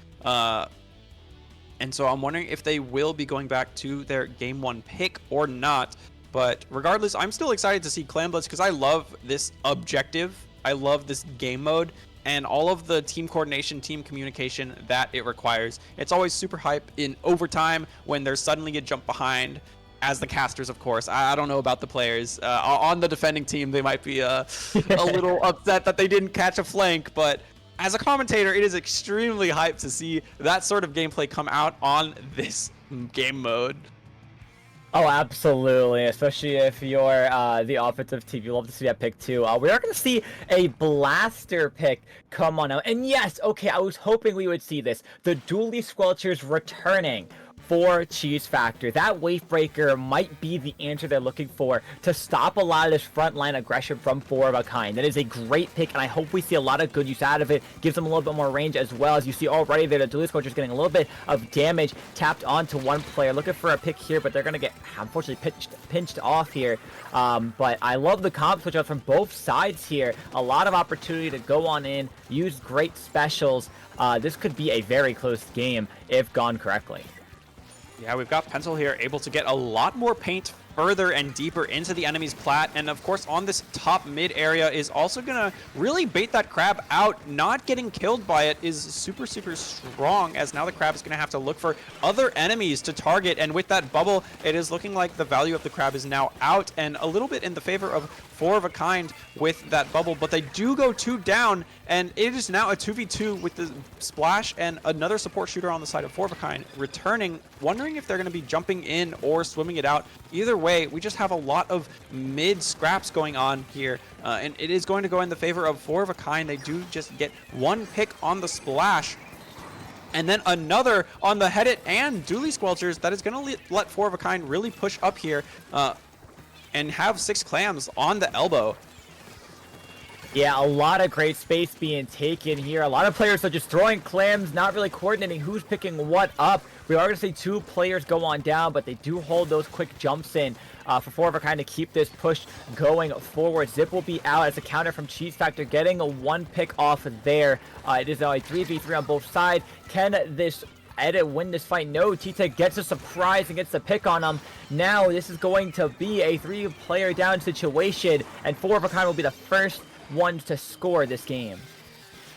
And so I'm wondering if they will be going back to their game 1 pick or not. But regardless, I'm still excited to see Clam Blitz because I love this objective. I love this game mode and all of the team coordination, team communication that it requires. It's always super hype in overtime when there's suddenly a jump behind. As the casters, of course. I don't know about the players. On the defending team, they might be a little upset that they didn't catch a flank, but as a commentator, it is extremely hyped to see that sort of gameplay come out on this game mode. Oh, absolutely. Especially if you're the offensive team. You love to see that pick, too. We are going to see a blaster pick come on out. And yes, okay, I was hoping we would see this. The Dually Squelchers returning for Cheese Factor. That wave breaker might be the answer they're looking for to stop a lot of this frontline aggression from 4 of a kind. That is a great pick, and I hope we see a lot of good use out of it. Gives them a little bit more range as well. As you see already there, the Dually Squelcher is getting a little bit of damage tapped onto one player. Looking for a pick here, but they're going to get, unfortunately, pinched off here. But I love the comp switch up from both sides here. A lot of opportunity to go on in, use great specials. This could be a very close game if gone correctly. Yeah, we've got Pencil here able to get a lot more paint further and deeper into the enemy's plat, and of course on this top mid area is also gonna really bait that crab out. Not getting killed by it is super strong, as now the crab is gonna have to look for other enemies to target, and with that bubble it is looking like the value of the crab is now out and a little bit in the favor of 4 of a kind with that bubble, but they do go 2 down, and it is now a 2v2 with the splash and another support shooter on the side of 4 of a kind returning, wondering if they're going to be jumping in or swimming it out. Either way, we just have a lot of mid scraps going on here, and it is going to go in the favor of 4 of a kind. They do just get 1 pick on the splash, and then another on the Head It and Dually Squelchers that is going to let 4 of a kind really push up here and have 6 clams on the elbow. Yeah, a lot of great space being taken here. A lot of players are just throwing clams, not really coordinating who's picking what up. We are going to see 2 players go on down, but they do hold those quick jumps in for 4 of a kind to keep this push going forward. Zip will be out as a counter from Cheese Factor, getting a 1 pick off there. It is now a 3v3 on both sides. Can this Edit win this fight? No, Tita gets a surprise and gets the pick on him. Now this is going to be a 3-player down situation, and 4 of a kind will be the first ones to score this game.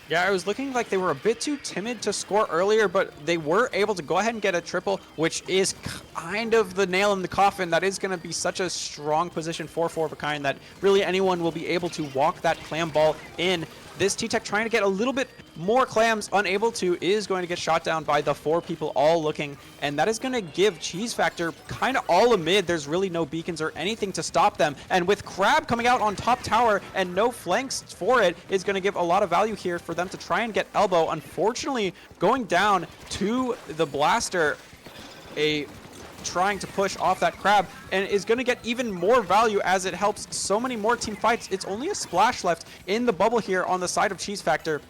Yeah, it was looking like they were a bit too timid to score earlier, but they were able to go ahead and get a triple, which is kind of the nail in the coffin. That is going to be such a strong position for 4 of a kind that really anyone will be able to walk that clam ball in. this T-Tech trying to get a little bit more clams, unable to, is going to get shot down by the 4 people all looking, and that is going to give Cheese Factor kind of all amid. There's really no beacons or anything to stop them, and with Crab coming out on top tower and no flanks for it is going to give a lot of value here for them to try and get Elbow. Unfortunately, going down to the Blaster, trying to push off that Crab, and is going to get even more value as it helps so many more team fights. It's only a splash left in the bubble here on the side of Cheese Factor.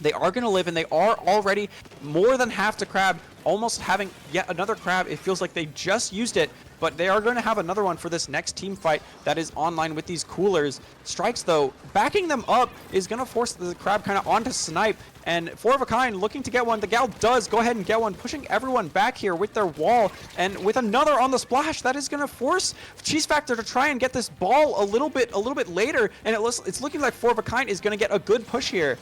They are going to live, and they are already more than half to Crab, almost having yet another Crab. It feels like they just used it, but they are going to have another one for this next team fight that is online with these coolers. Strikes, though, backing them up is going to force the Crab kind of onto Snipe, and 4 of a kind looking to get one. The Gal does go ahead and get one, pushing everyone back here with their wall, and with another on the splash, that is going to force Cheese Factor to try and get this ball a little bit later, and it's looking like 4 of a kind is going to get a good push here.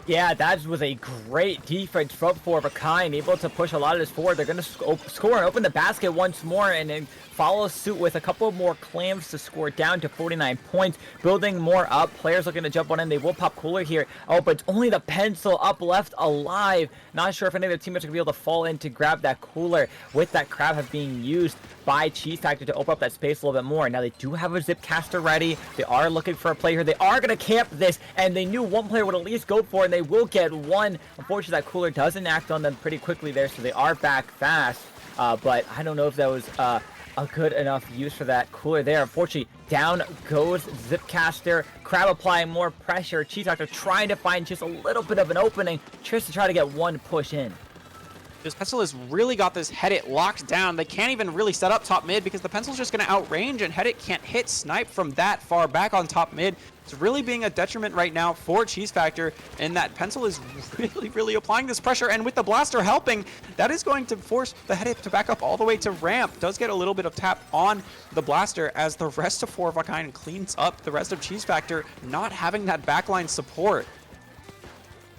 Yeah, that was a great defense from 4 of a kind, able to push a lot of this forward. They're going to score and open the basket once more, and then follow suit with a couple more clams to score down to 49 points, building more up. Players looking to jump on in. They will pop cooler here. Oh, but it's only the pencil up left alive. Not sure if any of their teammates are going to be able to fall in to grab that cooler, with that Crab have being used by Cheese Factor to open up that space a little bit more. Now they do have a zip caster ready. They are looking for a play here. They are going to camp this, and they knew one player would at least go for it, and they will get one. Unfortunately, that cooler doesn't act on them pretty quickly there, so they are back fast. But I don't know if that was a good enough use for that cooler there. Unfortunately, down goes Zipcaster. Crab applying more pressure. Cheese Factor trying to find just a little bit of an opening just to try to get one push in. This Pencil has really got this Headit locked down. They can't even really set up top mid because the Pencil's just going to outrange, and Headit can't hit Snipe from that far back on top mid. It's really being a detriment right now for Cheese Factor, and that Pencil is really applying this pressure, and with the Blaster helping, that is going to force the Headit to back up all the way to ramp. Does get a little bit of tap on the Blaster as the rest of 4 of a kind cleans up the rest of Cheese Factor not having that backline support.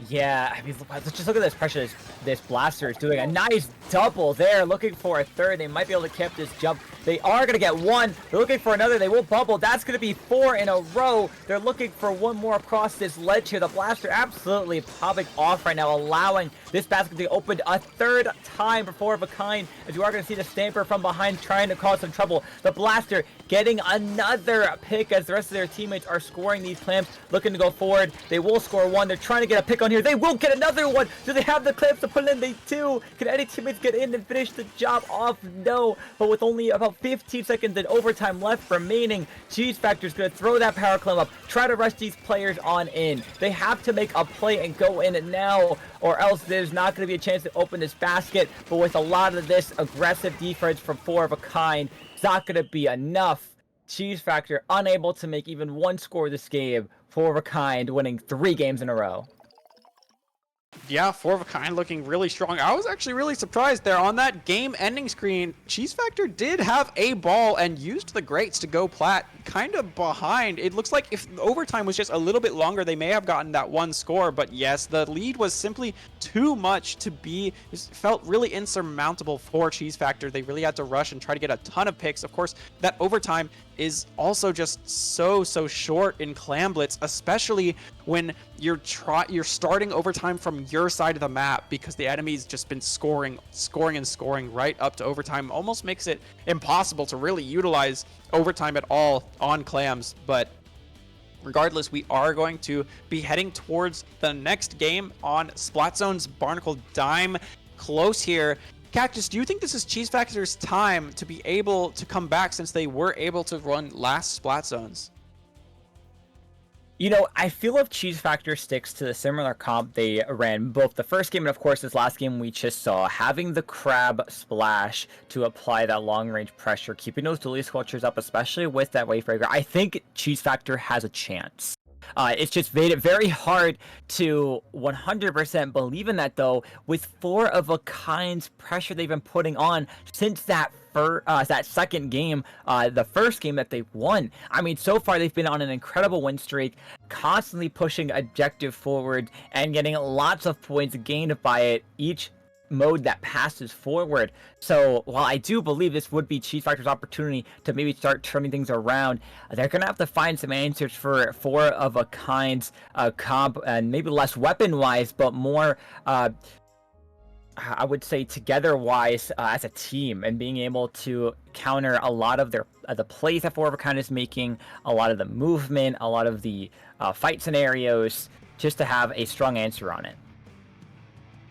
Yeah, I mean, let's just look at this pressure this Blaster is doing. A nice double there, looking for a third. They might be able to keep this jump. They are going to get one. They're looking for another. They will bubble. That's going to be 4 in a row. They're looking for one more across this ledge here. The Blaster absolutely popping off right now, allowing this basket to be opened a third time for 4 of a kind, as you are going to see the Stamper from behind trying to cause some trouble. The Blaster getting another pick as the rest of their teammates are scoring these clamps, looking to go forward. They will score one. They're trying to get a pick on here. They will get another one. Do they have the clamps to put it in? They do. Can any teammates get in and finish the job off? No. But with only about 15 seconds in overtime left remaining, Cheese Factor is going to throw that power clamp up, try to rush these players on in. They have to make a play and go in now, or else there's not going to be a chance to open this basket. But with a lot of this aggressive defense from 4 of a kind, it's not going to be enough. Cheese Factor unable to make even one score this game. 4 of a kind winning 3 games in a row. Yeah, 4 of a kind looking really strong. I was actually really surprised there on that game-ending screen. Cheese Factor did have a ball and used the Greats to go plat kind of behind. It looks like if overtime was just a little bit longer, they may have gotten that one score. But yes, the lead was simply too much to be. It felt really insurmountable for Cheese Factor. They really had to rush and try to get a ton of picks. Of course, that overtime is also just so short in Clamblitz, especially when you're starting overtime from your side of the map, because the enemy's just been scoring right up to overtime. Almost makes it impossible to really utilize overtime at all on Clams. But regardless, we are going to be heading towards the next game on Splat Zone's Barnacle Dime. Close here. Cactus, do you think this is Cheese Factor's time to be able to come back, since they were able to run last Splat Zones? You know, I feel if Cheese Factor sticks to the similar comp they ran both the first game and, of course, this last game we just saw, having the Crab splash to apply that long-range pressure, keeping those dually sculptures up, especially with that Wavebreaker, I think Cheese Factor has a chance. It's just made it very hard to 100% believe in that, though, with 4 of a kind's pressure they've been putting on since that second game, the first game that they won. I mean, so far they've been on an incredible win streak, constantly pushing objective forward and getting lots of points gained by it each mode that passes forward. So while I do believe this would be Cheese Factor's opportunity to maybe start turning things around, they're gonna have to find some answers for four of a kind's comp, and maybe less weapon wise, but more I would say together wise as a team, and being able to counter a lot of their the plays that Four of a Kind is making, a lot of the movement, a lot of the fight scenarios, just to have a strong answer on it.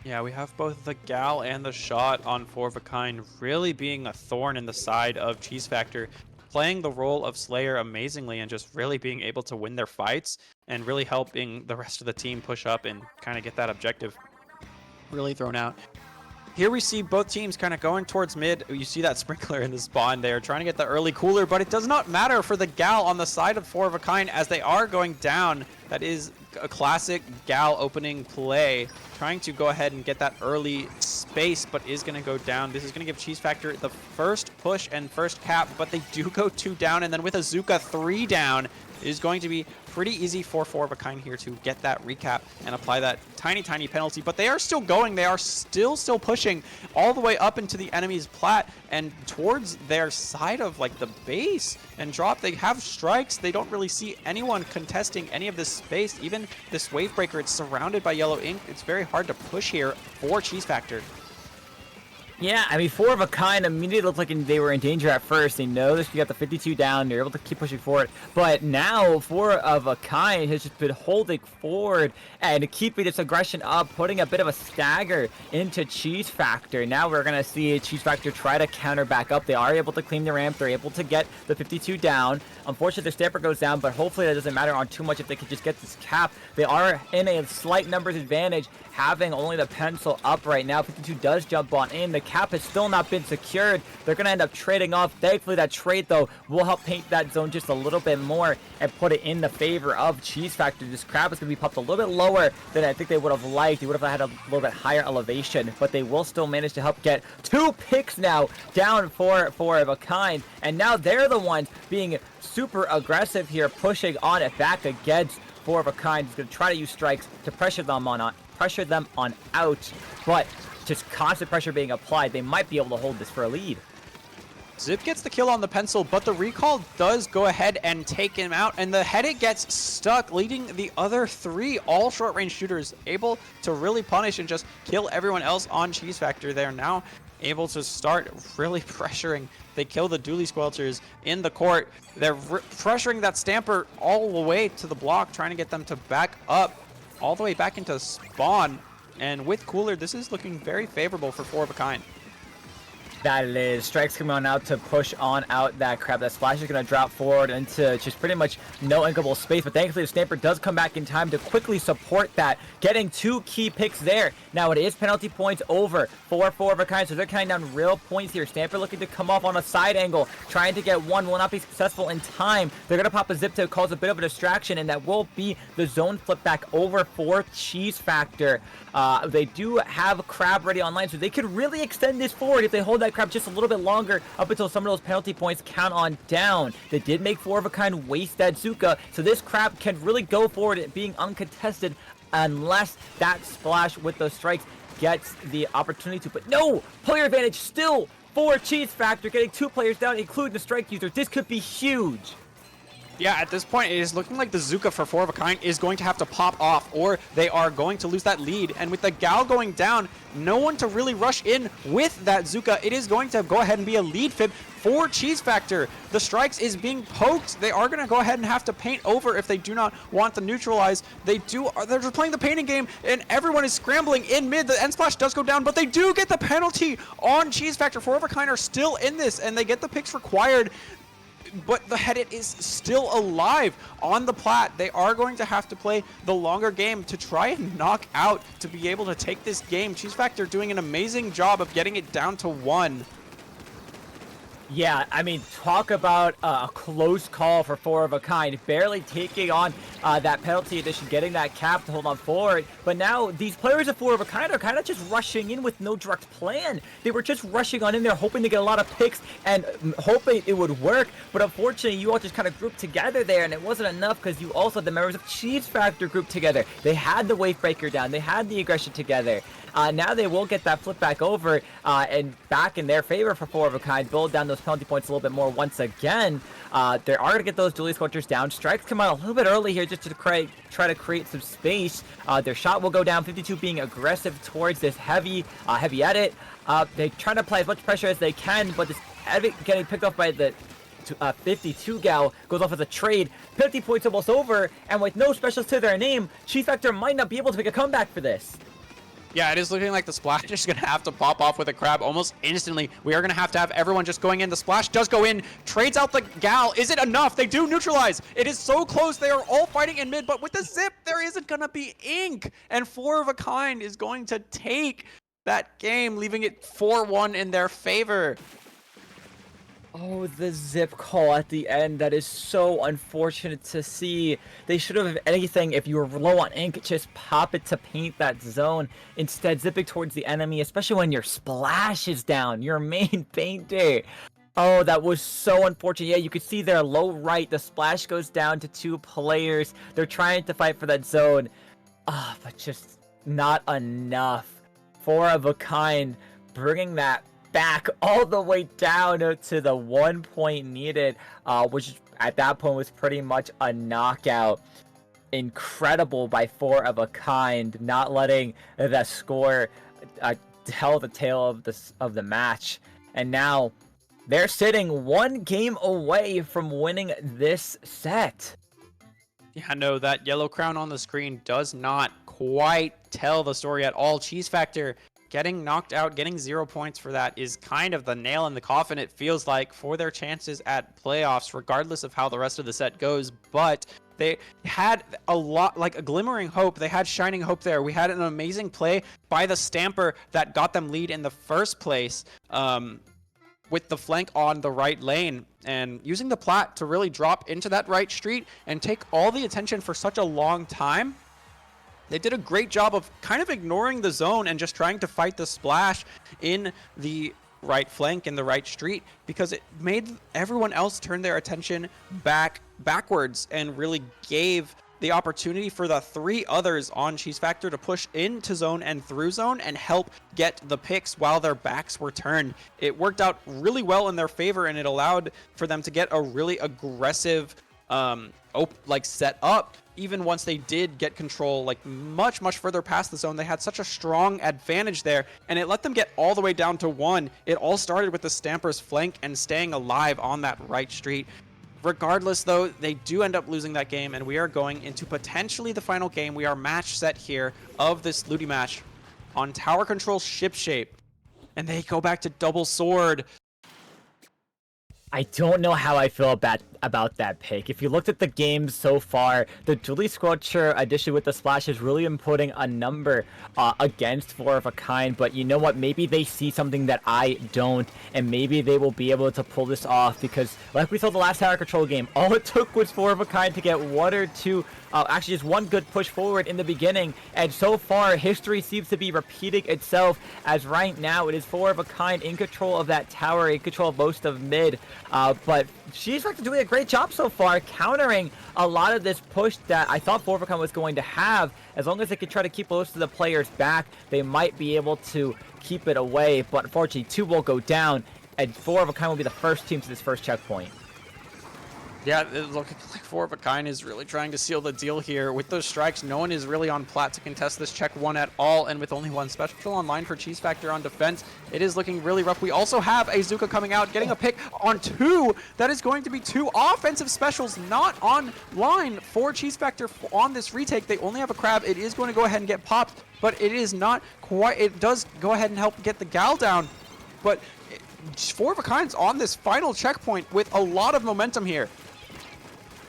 Yeah, we have both the Gal and the Shot on Four of a Kind really being a thorn in the side of Cheese Factor, playing the role of Slayer amazingly and just really being able to win their fights and really helping the rest of the team push up and kind of get that objective really thrown out. Here we see both teams kind of going towards mid. You see that sprinkler in the spawn there, trying to get the early cooler, but it does not matter for the Gal on the side of Four of a Kind as they are going down. That is a classic Gal opening play, trying to go ahead and get that early space, but is going to go down. This is going to give Cheese Factor the first push and first cap, but they do go 2 down, and then with Azuka 3 down, it is going to be pretty easy for Four of a Kind here to get that recap and apply that tiny penalty, but they are still going. They are still pushing all the way up into the enemy's plat and towards their side of like the base and drop. They have strikes. They don't really see anyone contesting any of this space. Even this wave breaker, it's surrounded by yellow ink. It's very hard to push here for Cheese Factor. Yeah, I mean, Four of a Kind immediately looked like they were in danger at first. They know this. You got the 52 down. They're able to keep pushing forward. But now, Four of a Kind has just been holding forward and keeping this aggression up, putting a bit of a stagger into Cheese Factor. Now we're going to see Cheese Factor try to counter back up. They are able to clean the ramp. They're able to get the 52 down. Unfortunately, their stamper goes down, but hopefully that doesn't matter on too much if they could just get this cap. They are in a slight numbers advantage, having only the pencil up right now. 52 does jump on in. The cap has still not been secured. They're going to end up trading off. Thankfully, that trade, though, will help paint that zone just a little bit more and put it in the favor of Cheese Factor. This crab is going to be popped a little bit lower than I think they would have liked. They would have had a little bit higher elevation, but they will still manage to help get 2 picks now down for Four of a Kind. And now they're the ones being super aggressive here, pushing on it back against Four of a Kind. He's going to try to use strikes to pressure them on out, but just constant pressure being applied, they might be able to hold this for a lead. Zip gets the kill on the pencil, but the recall does go ahead and take him out, and the Headit gets stuck, leading the other 3 all short-range shooters, able to really punish and just kill everyone else on Cheese Factor. They're now able to start really pressuring. They kill the Dually Squelchers in the court. They're pressuring that Stamper all the way to the block, trying to get them to back up all the way back into spawn. And with Cooler, this is looking very favorable for Four of a Kind. That it is. Strikes coming on out to push on out that crab. That splash is going to drop forward into just pretty much no inkable space. But thankfully, the Stamper does come back in time to quickly support that, getting 2 key picks there. Now, it is penalty points over for Four of a Kind, so they're counting down real points here. Stamper looking to come off on a side angle, trying to get one. Will not be successful in time. They're going to pop a zip to cause a bit of a distraction, and that will be the zone flip back over for Cheese Factor. They do have crab ready online, so they could really extend this forward if they hold that crab just a little bit longer up until some of those penalty points count on down. They did make Four of a Kind waste that Zuka, so this crab can really go forward being uncontested unless that splash with those strikes gets the opportunity to. But no! Player advantage still for Cheese Factor, getting 2 players down, including the strike user. This could be huge. Yeah, at this point, it is looking like the Zuka for Four of a Kind is going to have to pop off, or they are going to lose that lead. And with the Gal going down, no one to really rush in with that Zuka. It is going to go ahead and be a lead fib for Cheese Factor. The strikes is being poked. They are going to go ahead and have to paint over if they do not want to neutralize. They're just playing the painting game, and everyone is scrambling in mid. The end splash does go down, but they do get the penalty on Cheese Factor. Four of a Kind are still in this, and they get the picks required. But the Headit is still alive on the plat. They are going to have to play the longer game to try and knock out to be able to take this game. Cheese Factor doing an amazing job of getting it down to 1. Yeah, I mean, talk about a close call for Four of a Kind, barely taking on that penalty addition, getting that cap to hold on forward. But now these players of 4 of a kind are kind of just rushing in with no direct plan. They were just rushing on in there, hoping to get a lot of picks and hoping it would work. But unfortunately, you all just kind of grouped together there, and it wasn't enough because you also had the members of Cheese Factor grouped together. They had the Wave Breaker down. They had the aggression together. Now they will get that flip back over and back in their favor for 4 of a kind. Build down those penalty points a little bit more once again. They are going to get those dually scorchers down. Strikes come out a little bit early here just to try to create some space. Their shot will go down. 52 being aggressive towards this heavy edit. They try to apply as much pressure as they can, but this edit getting picked off by the 52 gal goes off as a trade. 50 points almost over, and with no specials to their name, Cheese Factor might not be able to make a comeback for this. Yeah, it is looking like the splash is going to have to pop off with a crab almost instantly. We are going to have everyone just going in. The splash does go in, trades out the gal. Is it enough? They do neutralize. It is so close. They are all fighting in mid, but with the zip, there isn't going to be ink. And 4 of a kind is going to take that game, leaving it 4-1 in their favor. Oh, the zip call at the end. That is so unfortunate to see. They should have, if anything, if you were low on ink, just pop it to paint that zone. Instead, zipping towards the enemy, especially when your splash is down, your main painter. Oh, that was so unfortunate. Yeah, you could see there low right, the splash goes down to 2 players. They're trying to fight for that zone. But just not enough. 4 of a kind, bringing that back all the way down to the 1 point needed, which at that point was pretty much a knockout. Incredible by 4 of a kind, not letting the score tell the tale of the match. And now they're sitting 1 game away from winning this set. Yeah, no, that yellow crown on the screen does not quite tell the story at all. Cheese Factor getting knocked out, getting 0 points for that is kind of the nail in the coffin, it feels like, for their chances at playoffs, regardless of how the rest of the set goes. But they had a lot, like a glimmering hope. They had shining hope there. We had an amazing play by the Stamper that got them lead in the first place, with the flank on the right lane, and using the plat to really drop into that right street and take all the attention for such a long time. They did a great job of kind of ignoring the zone and just trying to fight the splash in the right flank, in the right street, because it made everyone else turn their attention backwards and really gave the opportunity for the 3 others on Cheese Factor to push into zone and through zone and help get the picks while their backs were turned. It worked out really well in their favor, and it allowed for them to get a really aggressive set up. Even once they did get control, like much further past the zone, they had such a strong advantage there, and it let them get all the way down to 1. It all started with the Stamper's flank and staying alive on that right street. Regardless, though, they do end up losing that game, and we are going into potentially the final game. We are match set here of this LUTI match on tower control ship shape, and they go back to double sword. I don't know how I feel about that pick. If you looked at the game so far, the Dually Scorcher addition with the splash is really inputting a number against 4 of a kind, but you know what? Maybe they see something that I don't, and maybe they will be able to pull this off, because like we saw the last tower control game, all it took was 4 of a kind to get 1 or 2, actually just 1 good push forward in the beginning, and so far history seems to be repeating itself, as right now it is 4 of a kind in control of that tower, in control of most of mid. But she's doing a great job so far, countering a lot of this push that I thought 4 of a kind was going to have. As long as they can try to keep most of the players back, they might be able to keep it away. But unfortunately, 2 will go down, and 4 of a kind will be the first team to this first checkpoint. Yeah, it looks like 4 of a kind is really trying to seal the deal here. With those strikes, no one is really on plat to contest this check 1 at all, and with only 1 special online for Cheese Factor on defense, it is looking really rough. We also have a Zuka coming out, getting a pick on 2. That is going to be 2 offensive specials not on line for Cheese Factor on this retake. They only have a crab. It is going to go ahead and get popped, but it is not quite. It does go ahead and help get the gal down, but 4 of a kind's on this final checkpoint with a lot of momentum here.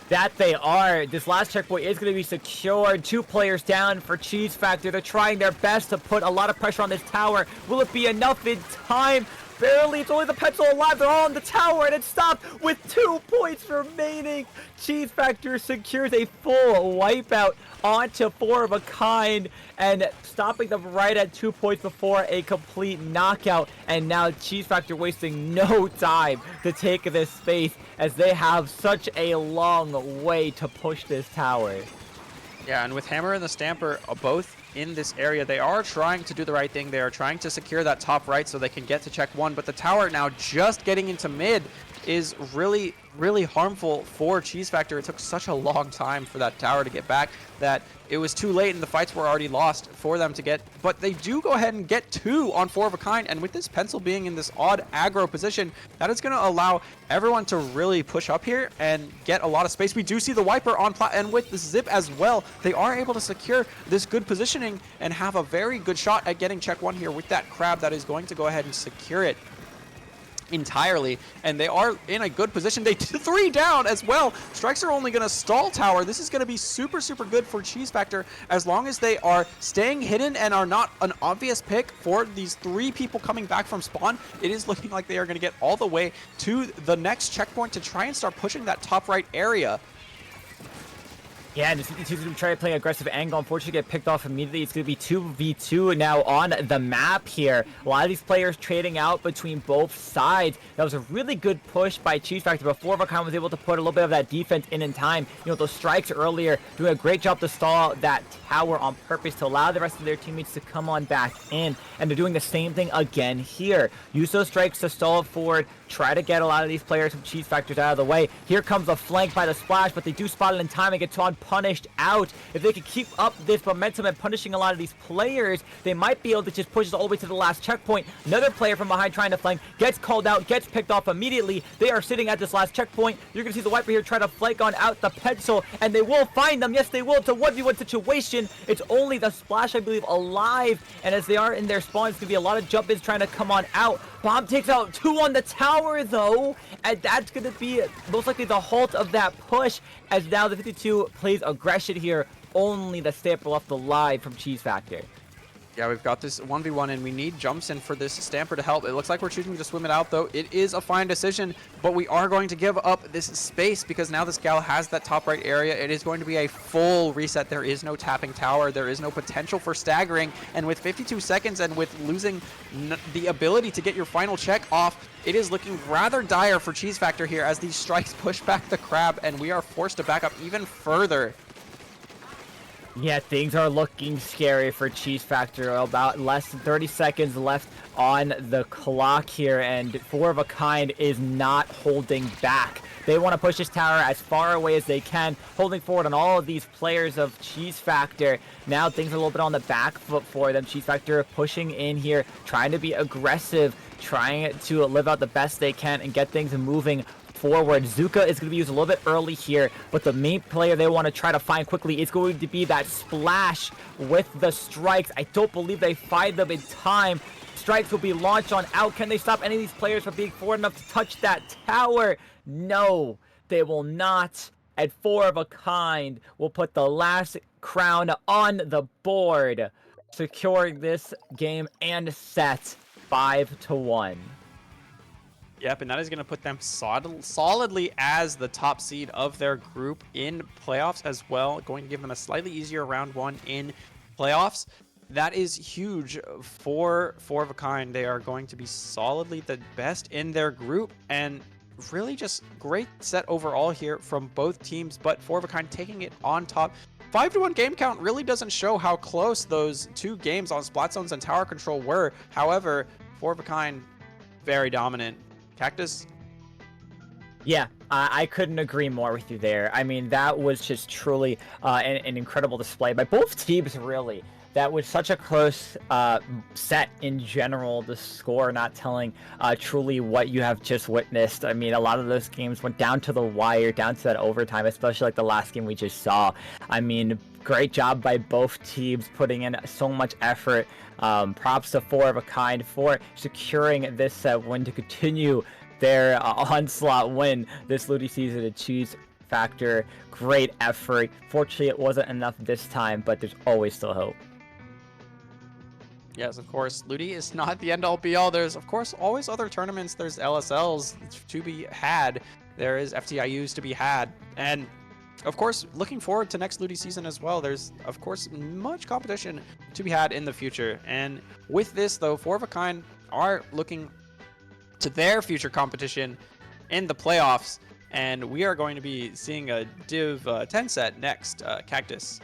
That they are. This last checkpoint is going to be secured. 2 players down for Cheese Factor. They're trying their best to put a lot of pressure on this tower. Will it be enough in time? barely. It's only the pencil alive. They're all on the tower, and it stopped with 2 points remaining. Cheese Factor secures a full wipeout onto 4 of a kind, and stopping them right at 2 points before a complete knockout. And now Cheese Factor wasting no time to take this space, as they have such a long way to push this tower. Yeah, and with Hammer and the Stamper both in this area, they are trying to do the right thing. They are trying to secure that top right so they can get to check 1, but the tower now just getting into mid is really, really harmful for Cheese Factor. It took such a long time for that tower to get back that it was too late and the fights were already lost for them to get, but they do go ahead and get 2 on 4 of a kind, and with this pencil being in this odd aggro position, that is going to allow everyone to really push up here and get a lot of space. We do see the wiper on and with the zip as well, they are able to secure this good positioning and have a very good shot at getting check 1 here with that crab that is going to go ahead and secure it entirely, and they are in a good position. They 3 down as well. Strikes are only going to stall tower. This is going to be super, super good for Cheese Factor as long as they are staying hidden and are not an obvious pick for these 3 people coming back from spawn. It is looking like they are going to get all the way to the next checkpoint to try and start pushing that top right area. Yeah, and he's going to try to play aggressive angle. Unfortunately, get picked off immediately. It's going to be 2v2 now on the map here. A lot of these players trading out between both sides. That was a really good push by Cheese Factor, but 4 of a kind was able to put a little bit of that defense in time. You know, those strikes earlier, doing a great job to stall that tower on purpose to allow the rest of their teammates to come on back in. And they're doing the same thing again here. Use those strikes to stall it forward. Try to get a lot of these players from Cheese Factors out of the way. Here comes the flank by the splash, but they do spot it in time and get Todd punished out. If they could keep up this momentum and punishing a lot of these players, they might be able to just push us all the way to the last checkpoint. Another player from behind trying to flank gets called out, gets picked off immediately. They are sitting at this last checkpoint. You're going to see the wiper here try to flank on out the pencil, and they will find them. Yes, they will. It's a 1v1 situation. It's only the splash, I believe, alive, and as they are in their spawn, it's going to be a lot of jump-ins trying to come on out. Bomb takes out 2 on the tower, though, and that's going to be most likely the halt of that push, as now the 52 plays aggression here. Only the Stamper left alive from Cheese Factor. Yeah, we've got this 1v1, and we need jumps in for this Stamper to help. It looks like we're choosing to swim it out, though. It is a fine decision, but we are going to give up this space because now this gal has that top right area. It is going to be a full reset. There is no tapping tower. There is no potential for staggering, and with 52 seconds and with losing the ability to get your final check off, it is looking rather dire for Cheese Factor here as these strikes push back the crab, and we are forced to back up even further. Yeah, things are looking scary for Cheese Factor. About less than 30 seconds left on the clock here, and 4 of a kind is not holding back. They want to push this tower as far away as they can, holding forward on all of these players of Cheese Factor. Now things are a little bit on the back foot for them. Cheese Factor pushing in here, trying to be aggressive, trying to live out the best they can and get things moving forward. Zuka is going to be used a little bit early here, but the main player they want to try to find quickly is going to be that splash with the strikes. I don't believe they find them in time. Strikes will be launched on out. Can they stop any of these players from being forward enough to touch that tower? No, they will not. And 4 of a kind will put the last crown on the board, securing this game and set 5-1. Yep, and that is going to put them solidly as the top seed of their group in playoffs as well. Going to give them a slightly easier round 1 in playoffs. That is huge for 4 of a kind. They are going to be solidly the best in their group, and really just great set overall here from both teams, but 4 of a kind taking it on top. 5-1 game count really doesn't show how close those 2 games on Splat Zones and Tower Control were. However, 4 of a kind, very dominant. Cactus? Yeah, I couldn't agree more with you there. I mean, that was just truly an incredible display by both teams, really. That was such a close set in general, the score not telling truly what you have just witnessed. I mean, a lot of those games went down to the wire, down to that overtime, especially like the last game we just saw. I mean, great job by both teams putting in so much effort. Props to 4 of a kind for securing this win to continue their onslaught win this LUTI season to Cheese Factor. Great effort. Fortunately, it wasn't enough this time, but there's always still hope. Yes, of course. LUTI is not the end all be all. There's, of course, always other tournaments. There's LSLs to be had. There is FTIUs to be had. And, of course, looking forward to next LUTI season as well. There's, of course, much competition to be had in the future. And with this, though, Four of a Kind are looking to their future competition in the playoffs. And we are going to be seeing a Div 10 set next, Cactus.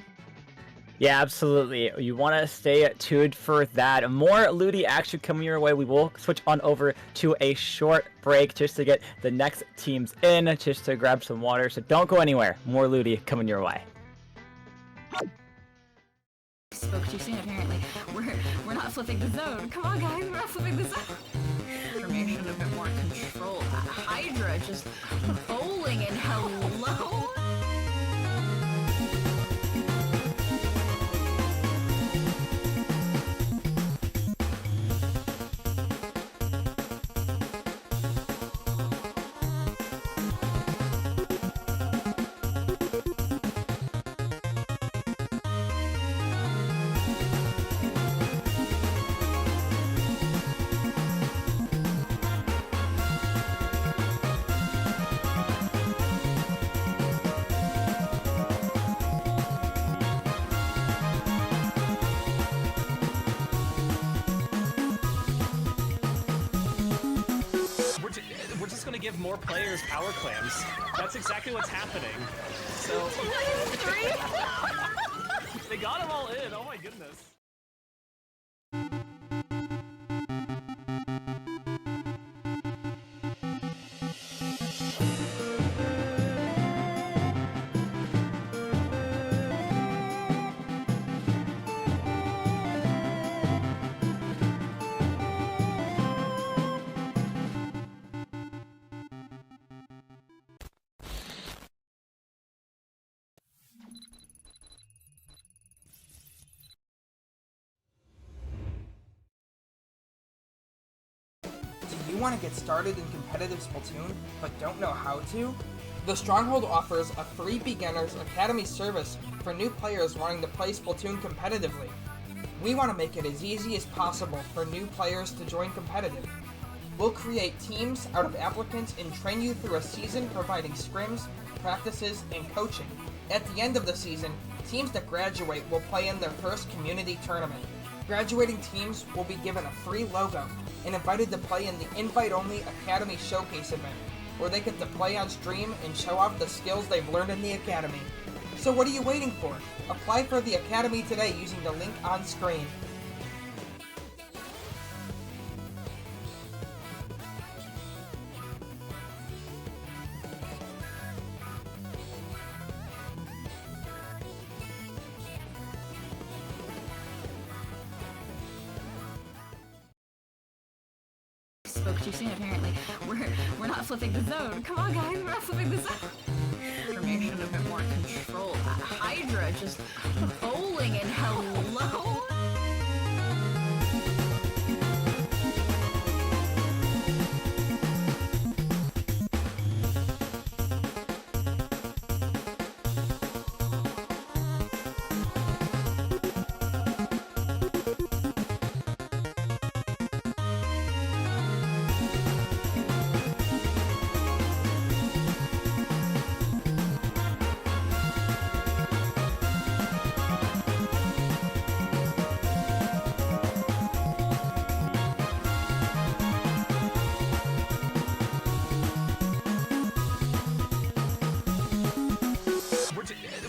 Yeah, absolutely. You want to stay tuned for that. More LUTI action coming your way. We will switch on over to a short break just to get the next teams in, just to grab some water. So don't go anywhere. More LUTI coming your way. Spoke too soon, apparently. We're not flipping the zone. Come on, guys, we're not flipping the zone. Information, a bit more control. Hydra just bowling and hello. We're just gonna give more players power clams. That's exactly what's happening. So they got them all in. Oh my goodness. Do you want to get started in competitive Splatoon, but don't know how to? The Stronghold offers a free Beginners Academy service for new players wanting to play Splatoon competitively. We want to make it as easy as possible for new players to join competitive. We'll create teams out of applicants and train you through a season providing scrims, practices, and coaching. At the end of the season, teams that graduate will play in their first community tournament. Graduating teams will be given a free logo and invited to play in the invite-only Academy Showcase event, where they get to play on stream and show off the skills they've learned in the Academy. So what are you waiting for? Apply for the Academy today using the link on screen. Spoke too soon, apparently. We're not flipping the zone. Come on, guys, we're not flipping the zone. Information, a bit more control. Hydra just bowling and hello.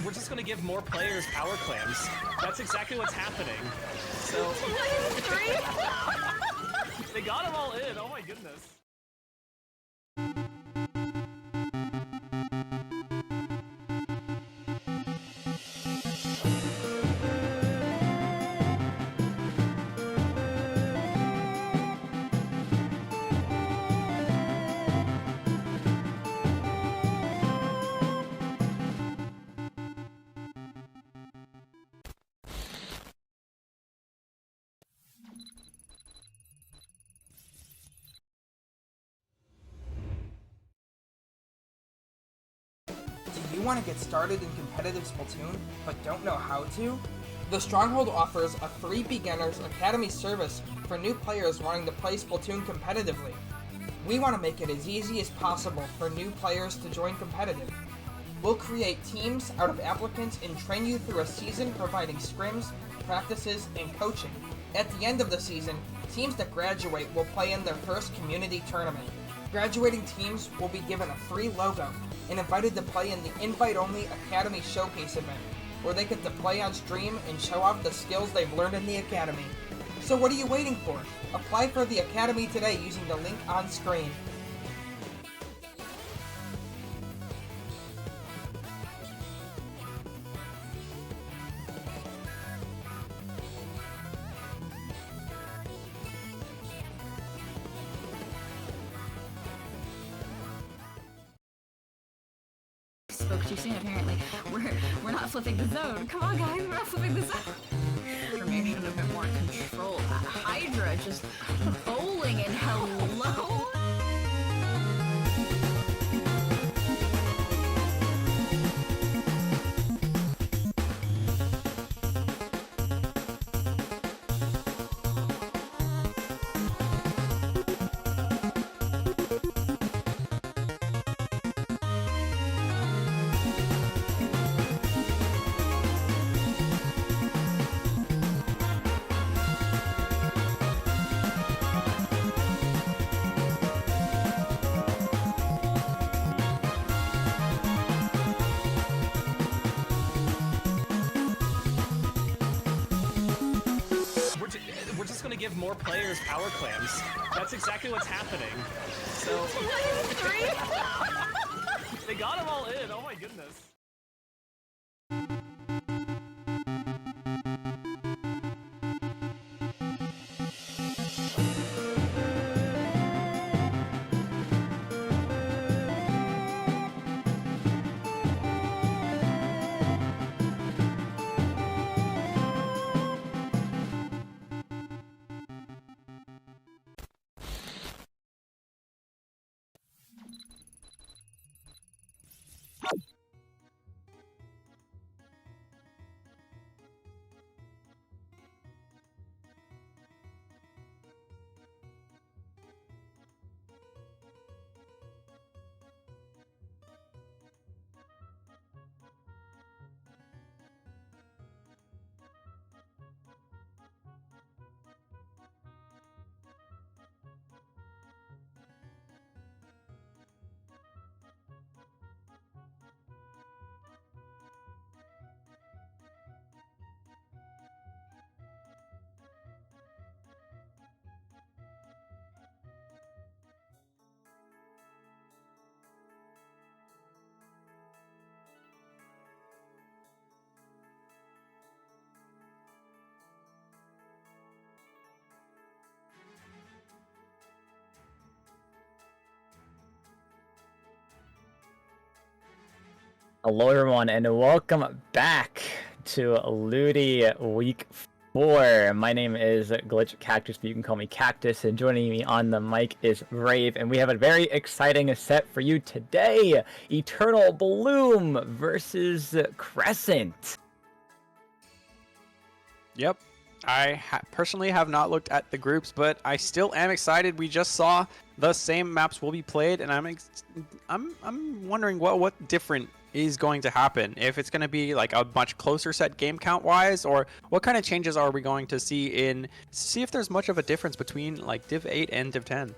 We're just gonna give more players power clams. That's exactly what's happening. So they got them all in. Oh my goodness. Do you want to get started in competitive Splatoon, but don't know how to? The Stronghold offers a free Beginners Academy service for new players wanting to play Splatoon competitively. We want to make it as easy as possible for new players to join competitive. We'll create teams out of applicants and train you through a season providing scrims, practices, and coaching. At the end of the season, teams that graduate will play in their first community tournament. Graduating teams will be given a free logo and invited to play in the invite-only Academy Showcase event, where they get to play on stream and show off the skills they've learned in the Academy. So what are you waiting for? Apply for the Academy today using the link on screen. Spoke too soon, apparently. We're not flipping the zone. Come on, guys, we're not flipping the zone. Formation a bit more control. Hydra just bowling and hello. We're just gonna give more players power clams. That's exactly what's happening. So they got them all in. Oh my goodness. Hello everyone and welcome back to LUTI Week 4. My name is Glitch Cactus, but you can call me Cactus, and joining me on the mic is Brave, and we have a very exciting set for you today. Eternal Bloom versus Crescent. Yep. I personally have not looked at the groups, but I still am excited. We just saw the same maps will be played, and I'm wondering what different is going to happen. If it's going to be like a much closer set game count wise, or what kind of changes are we going to see if there's much of a difference between like Div 8 and Div 10.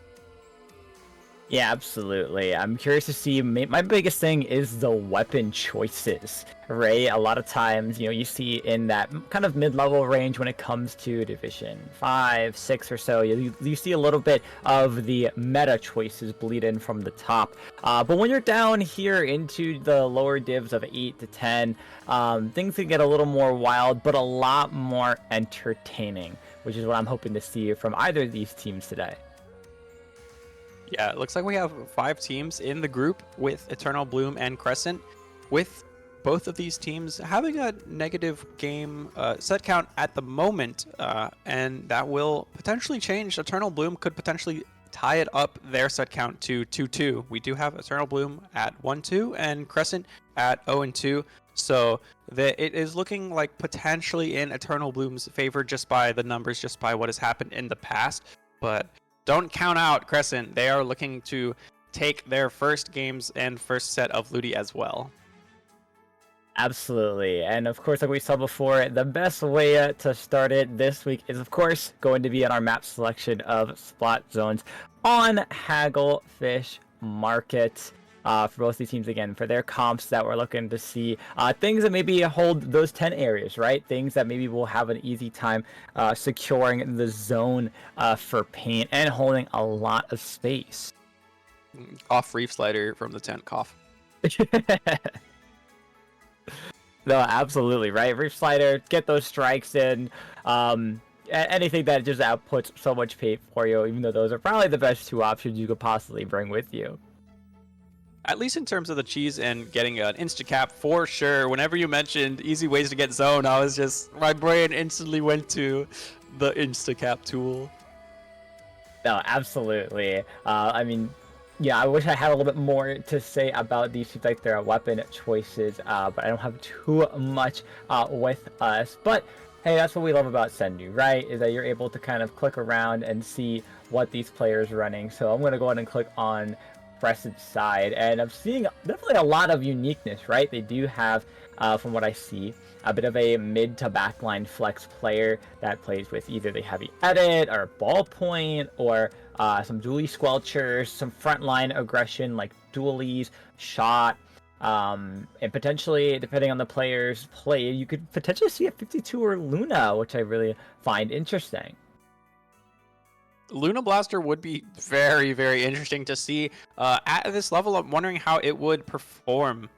Yeah, absolutely. I'm curious to see. My biggest thing is the weapon choices, right? A lot of times, you see in that kind of mid-level range when it comes to Division 5, 6 or so, you see a little bit of the meta choices bleed in from the top. But when you're down here into the lower divs of 8 to 10, things can get a little more wild, but a lot more entertaining, which is what I'm hoping to see from either of these teams today. Yeah, it looks like we have 5 teams in the group with Eternal Bloom and Crescent, with both of these teams having a negative game set count at the moment, and that will potentially change. Eternal Bloom could potentially tie it up their set count to 2-2. We do have Eternal Bloom at 1-2 and Crescent at 0-2. So it is looking like potentially in Eternal Bloom's favor just by the numbers, just by what has happened in the past. But don't count out Crescent. They are looking to take their first games and first set of LUTI as well. Absolutely. And of course, like we saw before, the best way to start it this week is, of course, going to be on our map selection of spot zones on Hagglefish Market. For both these teams, again, for their comps that we're looking to see, things that maybe hold those 10 areas, right? Things that maybe will have an easy time securing the zone for paint and holding a lot of space. Off Reef Slider from the tent, cough. No, absolutely, right? Reef Slider, get those strikes in. Anything that just outputs so much paint for you, even though those are probably the best two options you could possibly bring with you. At least in terms of the cheese and getting an insta-cap, for sure. Whenever you mentioned easy ways to get zone, my brain instantly went to the insta-cap tool. No, absolutely. I mean, yeah, I wish I had a little bit more to say about these two, like their weapon choices, but I don't have too much with us. But hey, that's what we love about Sendu, right? Is that you're able to kind of click around and see what these players are running. So I'm going to go ahead and click on Crescent side, and I'm seeing definitely a lot of uniqueness, right? They do have, from what I see, a bit of a mid to backline flex player that plays with either the heavy edit or ballpoint or some dually squelchers, some frontline aggression like dualies, shot, and potentially, depending on the player's play, you could potentially see a 52 or Luna, which I really find interesting. Luna Blaster would be very, very interesting to see at this level. I'm wondering how it would perform,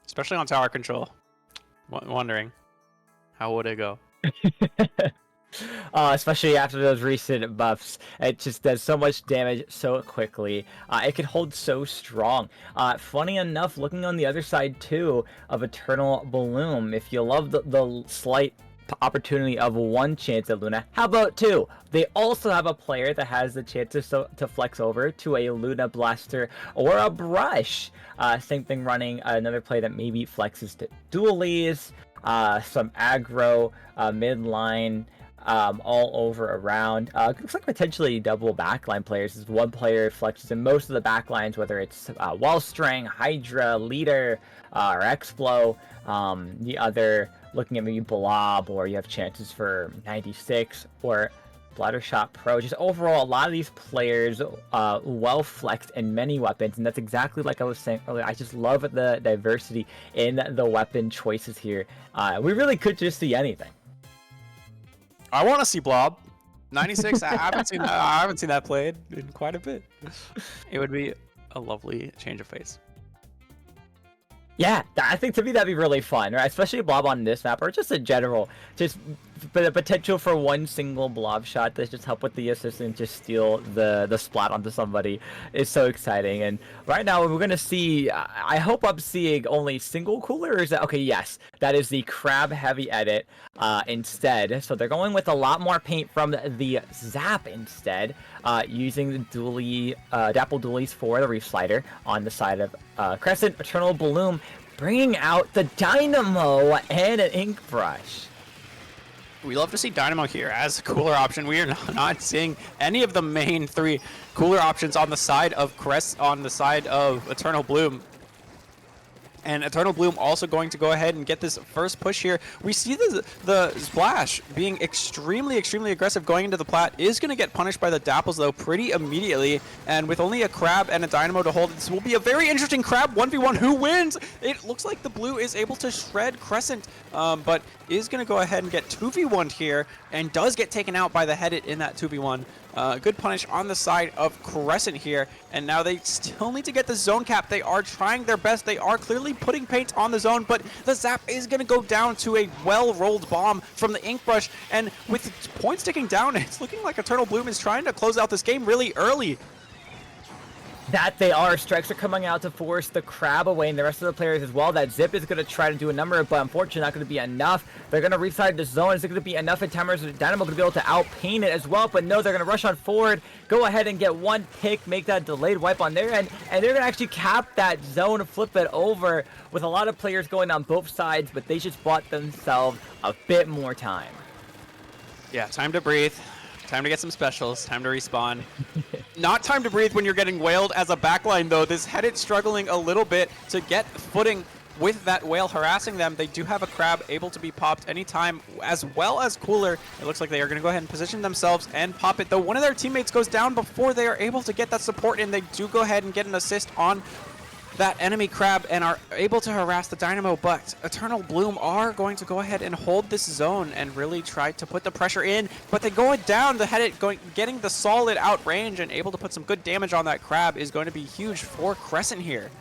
especially on tower control. Wondering how would it go. Especially after those recent buffs, it just does so much damage so quickly. It can hold so strong. Funny enough, looking on the other side too of Eternal Bloom, if you love the slight opportunity of one chance at Luna, how about two? They also have a player that has the chance to flex over to a Luna Blaster or a Brush. Same thing running another play that maybe flexes to dualies, some aggro, midline, all over around. Looks like potentially double backline players as one player flexes in most of the backlines, whether it's Wallstring, Hydra, Leader, or Explo. The other looking at maybe Blob, or you have chances for 96 or Bladdershot Pro. Just overall, a lot of these players well flexed in many weapons, and that's exactly like I was saying earlier. I just love the diversity in the weapon choices here. We really could just see anything. I want to see Blob 96. I haven't seen that. I haven't seen that played in quite a bit. It would be a lovely change of pace. Yeah, I think to me that'd be really fun, right? Especially Blob on this map, or just in general. Just the potential for one single Blob shot to just help with the assist and just steal the splat onto somebody is so exciting. And right now we're gonna see. I hope I'm seeing only single cooler. Or is that okay? Yes, that is the crab heavy edit instead. So they're going with a lot more paint from the Zap instead, using the Dapple dualies for the Reef Slider on the side of Crescent. Eternal Bloom bringing out the Dynamo and an Ink Brush. We love to see Dynamo here as a cooler option. We are not seeing any of the main three cooler options on the side of Eternal Bloom. And Eternal Bloom also going to go ahead and get this first push here. We see the Splash being extremely, extremely aggressive going into the plat. Is going to get punished by the Dapples, though, pretty immediately. And with only a Crab and a Dynamo to hold, this will be a very interesting Crab 1v1. Who wins? It looks like the Blue is able to shred Crescent, but is going to go ahead and get 2v1 here and does get taken out by the Headed in that 2v1. Good punish on the side of Crescent here, and now they still need to get the zone cap. They are trying their best. They are clearly putting paint on the zone, but the Zap is going to go down to a well-rolled bomb from the Ink Brush, and with points ticking down, it's looking like Eternal Bloom is trying to close out this game really early. That they are. Strikes are coming out to force the crab away and the rest of the players as well. That Zip is going to try to do a number, but unfortunately not going to be enough. They're going to reside the zone. Is it going to be enough at timers? Dynamo going to be able to outpaint it as well, but no, they're going to rush on forward, go ahead and get one pick, make that delayed wipe on their end, and they're going to actually cap that zone, flip it over with a lot of players going on both sides, but they just bought themselves a bit more time. Yeah, time to breathe. Time to get some specials. Time to respawn. Not time to breathe when you're getting whaled as a backline, though. This Headed struggling a little bit to get footing with that whale harassing them. They do have a crab able to be popped anytime, as well as Cooler. It looks like they are going to go ahead and position themselves and pop it, though one of their teammates goes down before they are able to get that support, and they do go ahead and get an assist on that enemy crab and are able to harass the Dynamo, but Eternal Bloom are going to go ahead and hold this zone and really try to put the pressure in, but they go down. The Headed getting the solid outrange and able to put some good damage on that crab is going to be huge for Crescent here.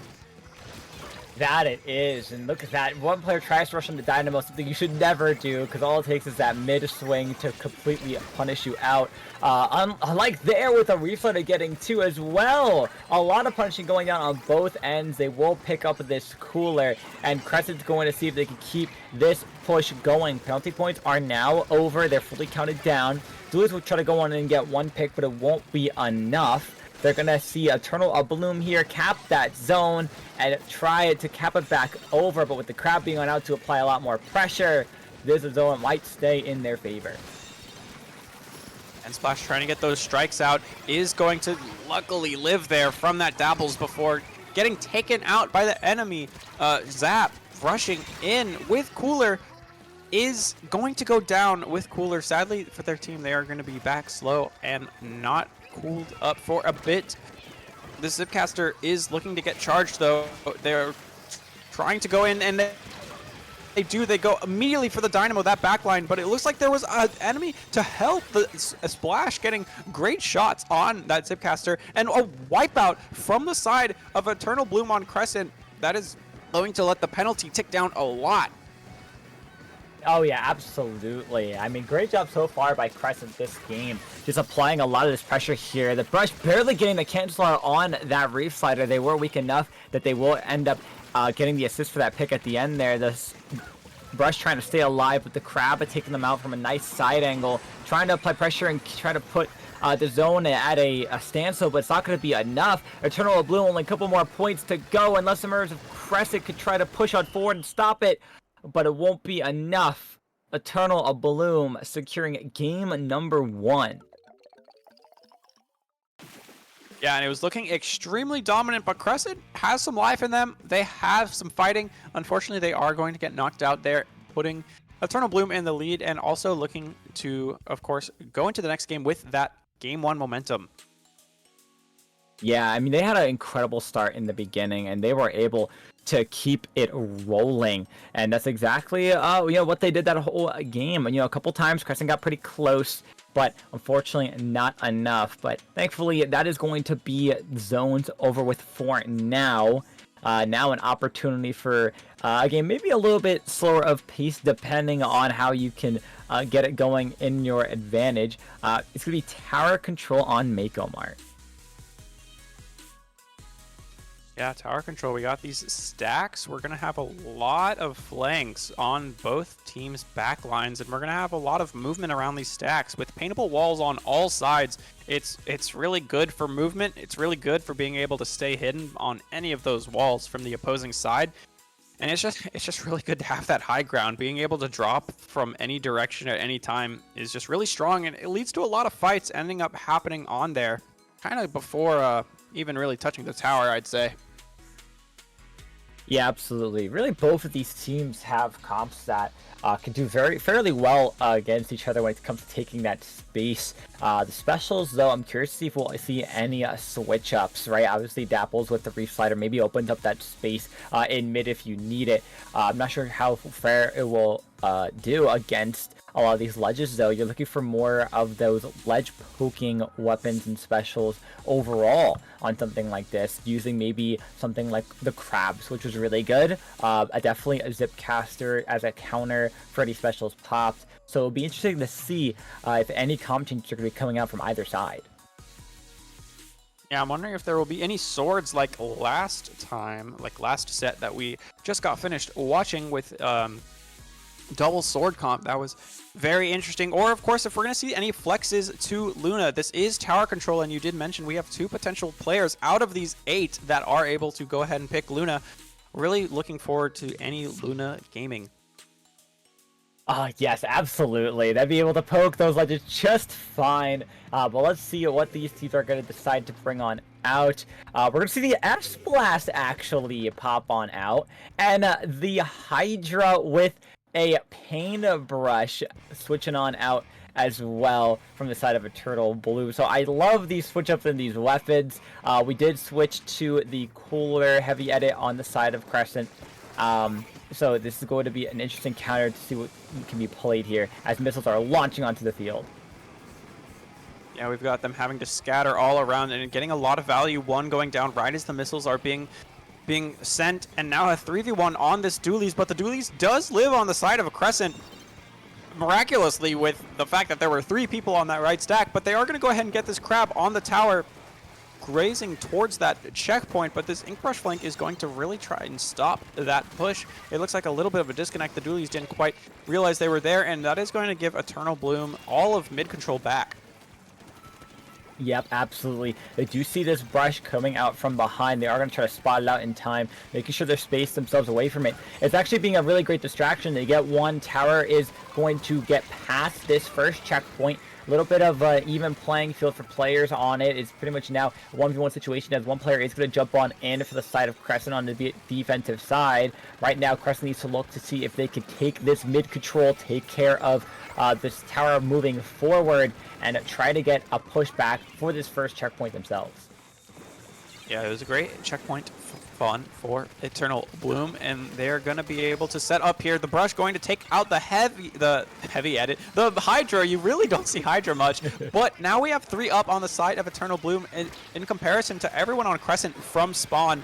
That it is, and look at that. One player tries to rush on the Dynamo, something you should never do, because all it takes is that mid-swing to completely punish you out. Unlike there with a Refletter getting two as well. A lot of punishing going down on both ends. They will pick up this Cooler, and Crescent's going to see if they can keep this push going. Penalty points are now over. They're fully counted down. Blues will try to go on and get one pick, but it won't be enough. They're going to see Eternal Bloom here cap that zone and try to cap it back over, but with the crab being on out to apply a lot more pressure, this zone might stay in their favor. And Splash trying to get those strikes out is going to luckily live there from that Dapples before getting taken out by the enemy. Zap rushing in with Cooler is going to go down with Cooler. Sadly for their team, they are going to be back slow and not cooled up for a bit. The Zipcaster is looking to get charged, though. They're trying to go in, and they go immediately for the Dynamo, that backline, but it looks like there was an enemy to help the Splash, getting great shots on that Zipcaster, and a wipeout from the side of Eternal Bloom on Crescent. That is going to let the penalty tick down a lot. Oh yeah, absolutely. I mean, great job so far by Crescent this game. Just applying a lot of this pressure here. The Brush barely getting the canceler on that Reef Slider. They were weak enough that they will end up getting the assist for that pick at the end there. The Brush trying to stay alive, with the Crab taking them out from a nice side angle. Trying to apply pressure and try to put the zone at a standstill, but it's not going to be enough. Eternal Bloom only a couple more points to go, unless the members of Crescent could try to push on forward and stop it. But it won't be enough. Eternal Bloom securing game number 1. Yeah, and it was looking extremely dominant, but Crescent has some life in them. They have some fighting. Unfortunately, they are going to get knocked out there, putting Eternal Bloom in the lead and also looking to, of course, go into the next game with that game 1 momentum. Yeah, I mean, they had an incredible start in the beginning, and they were able to keep it rolling, and that's exactly what they did that whole game. A couple times Crescent got pretty close, but unfortunately not enough. But thankfully that is going to be zones over with for now. Now an opportunity for a game maybe a little bit slower of pace, depending on how you can get it going in your advantage. It's gonna be tower control on Mako Mart. Yeah, tower control. We got these stacks. We're going to have a lot of flanks on both teams' back lines, and we're going to have a lot of movement around these stacks. With paintable walls on all sides, it's really good for movement. It's really good for being able to stay hidden on any of those walls from the opposing side. And it's just really good to have that high ground. Being able to drop from any direction at any time is just really strong, and it leads to a lot of fights ending up happening on there, kind of before even really touching the tower, I'd say. Yeah, absolutely. Really, both of these teams have comps that can do fairly well against each other when it comes to taking that space. The specials, though, I'm curious to see if we'll see any switch ups, right? Obviously, Dapples with the Reef Slider maybe opens up that space in mid if you need it. I'm not sure how fair it will do against a lot of these ledges, though. You're looking for more of those ledge poking weapons and specials overall on something like this, using maybe something like the crabs, which was really good. Definitely a Zipcaster as a counter for any specials popped. So it'll be interesting to see if any comp changes are going to be coming out from either side. Yeah, I'm wondering if there will be any swords like last time, like last set that we just got finished watching with double sword comp. That was very interesting. Or, of course, if we're going to see any flexes to Luna. This is tower control, and you did mention we have 2 potential players out of these 8 that are able to go ahead and pick Luna. Really looking forward to any Luna gaming. Yes, absolutely. They'd be able to poke those ledges just fine. But let's see what these teams are going to decide to bring on out. We're going to see the S-Blast actually pop on out. And the Hydra with a paintbrush switching on out as well from the side of Eternal Blue. So I love these switch ups in these weapons. We did switch to the cooler heavy edit on the side of Crescent. So this is going to be an interesting counter to see what can be played here as missiles are launching onto the field. Yeah, we've got them having to scatter all around and getting a lot of value. One going down right as the missiles are being sent, and now a 3v1 on this Dualies, but the Dualies does live on the side of a Crescent miraculously with the fact that there were 3 people on that right stack, but they are going to go ahead and get this crab on the tower grazing towards that checkpoint, but this Ink Brush flank is going to really try and stop that push. It looks like a little bit of a disconnect. The Dualies didn't quite realize they were there, and that is going to give Eternal Bloom all of mid control back. Yep, absolutely. They do see this brush coming out from behind. They are going to try to spot it out in time, making sure they space themselves away from it. It's actually being a really great distraction. They get one. Tower is going to get past this first checkpoint. A little bit of even playing field for players on it. It's pretty much now a 1v1 situation as one player is going to jump on in for the side of Crescent on the defensive side. Right now, Crescent needs to look to see if they can take this mid-control, take care of this tower moving forward, and try to get a pushback for this first checkpoint themselves. Yeah, it was a great checkpoint fun for Eternal Bloom, and they're going to be able to set up here. The brush going to take out the heavy edit. The Hydra, you really don't see Hydra much, but now we have 3 up on the side of Eternal Bloom in comparison to everyone on Crescent from spawn.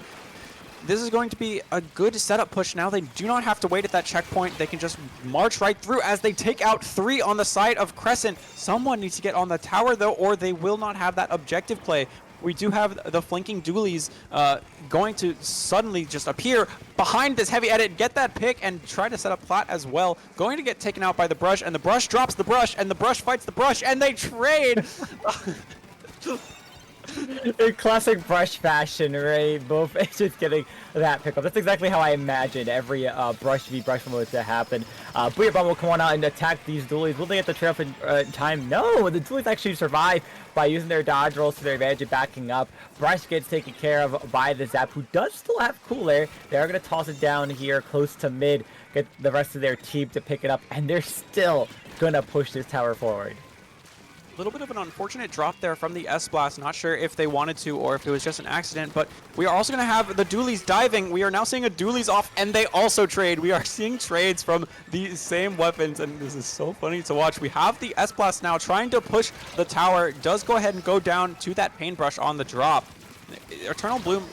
This is going to be a good setup push. Now they do not have to wait at that checkpoint. They can just march right through as they take out 3 on the side of Crescent. Someone needs to get on the tower, though, or they will not have that objective play. We do have the flanking Dualies going to suddenly just appear behind this heavy edit, get that pick, and try to set up plat as well. Going to get taken out by the brush, and the brush drops the brush, and the brush fights the brush, and they trade! In classic brush fashion, right? Both just getting that pickup. That's exactly how I imagined every brush v brush mode to happen. Booyah Bomb will come on out and attack these Dualies. Will they get the trail in time? No! The Dualies actually survive by using their dodge rolls to their advantage and backing up. Brush gets taken care of by the Zap, who does still have Cooler. They are going to toss it down here close to mid, get the rest of their team to pick it up, and they're still going to push this tower forward. A little bit of an unfortunate drop there from the S-Blast. Not sure if they wanted to or if it was just an accident, but we are also going to have the Dualies diving. We are now seeing a Dualies off, and they also trade. We are seeing trades from the same weapons, and this is so funny to watch. We have the S-Blast now trying to push the tower. Does go ahead and go down to that paintbrush on the drop. Eternal Bloom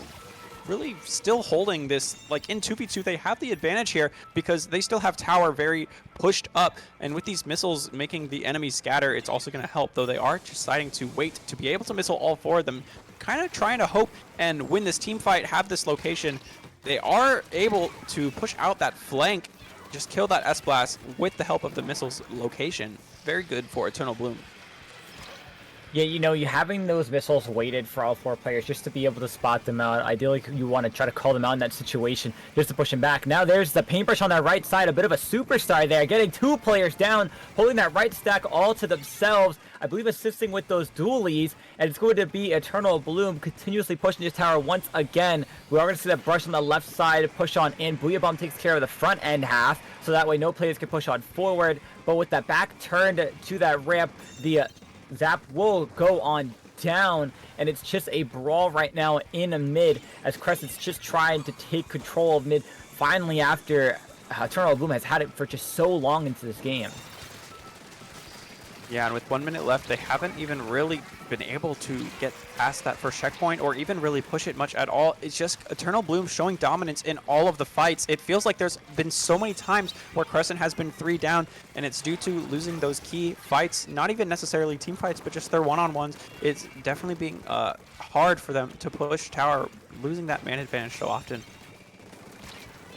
really still holding this, like in 2v2 they have the advantage here because they still have tower very pushed up, and with these missiles making the enemy scatter, it's also going to help, though they are deciding to wait to be able to missile all 4 of them, kind of trying to hope and win this team fight, have this location. They are able to push out that flank, just kill that S-Blast with the help of the missiles location. Very good for Eternal Bloom. Yeah, you know, you having those missiles weighted for all 4 players just to be able to spot them out. Ideally, you want to try to call them out in that situation just to push them back. Now there's the paintbrush on that right side, a bit of a superstar there, getting 2 players down, holding that right stack all to themselves. I believe assisting with those Dualies, and it's going to be Eternal Bloom continuously pushing this tower once again. We are going to see that brush on the left side push on in. Booyah Bomb takes care of the front end half, so that way no players can push on forward. But with that back turned to that ramp, the Zap will go on down, and it's just a brawl right now in a mid as Crescent's just trying to take control of mid finally after Eternal Bloom has had it for just so long into this game. Yeah, and with 1 minute left, they haven't even really been able to get past that first checkpoint or even really push it much at all. It's just Eternal Bloom showing dominance in all of the fights. It feels like there's been so many times where Crescent has been 3 down, and it's due to losing those key fights, not even necessarily team fights, but just their one-on-ones. It's definitely being hard for them to push tower, losing that man advantage so often.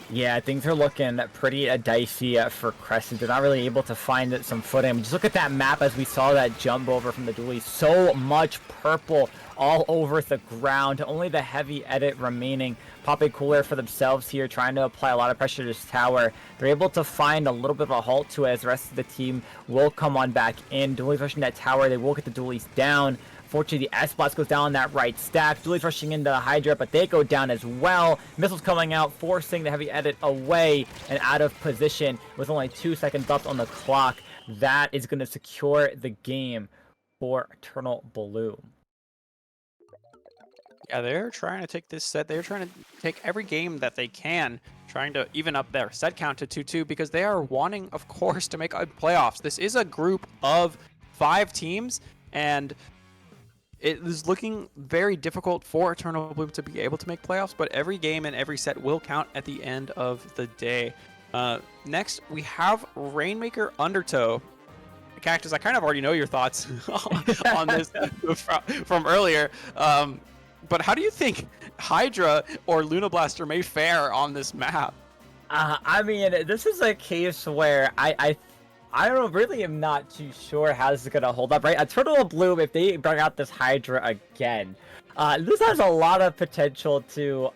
Yeah, things are looking pretty dicey for Crescent. They're not really able to find some footing. Just look at that map as we saw that jump over from the dualies. So much purple all over the ground. Only the heavy edit remaining. Popping cooler for themselves here, trying to apply a lot of pressure to this tower. They're able to find a little bit of a halt to it as the rest of the team will come on back in. Dualies rushing that tower. They will get the dualies down. Fortunately, the S-Blast goes down that right stack. Dualies rushing into the Hydra, but they go down as well. Missiles coming out, forcing the heavy edit away and out of position with only 2 seconds left on the clock. That is going to secure the game for Eternal Bloom. Yeah, they're trying to take this set. They're trying to take every game that they can, trying to even up their set count to 2-2 because they are wanting, of course, to make playoffs. This is a group of 5 teams, and it is looking very difficult for Eternal Bloom to be able to make playoffs, but every game and every set will count at the end of the day. Next, we have Rainmaker Undertow. Cactus, I kind of already know your thoughts on this from earlier, but how do you think Hydra or Luna Blaster may fare on this map? I mean, this is a case where I don't really am not too sure how this is going to hold up, right? Eternal Bloom, if they bring out this Hydra again, this has a lot of potential to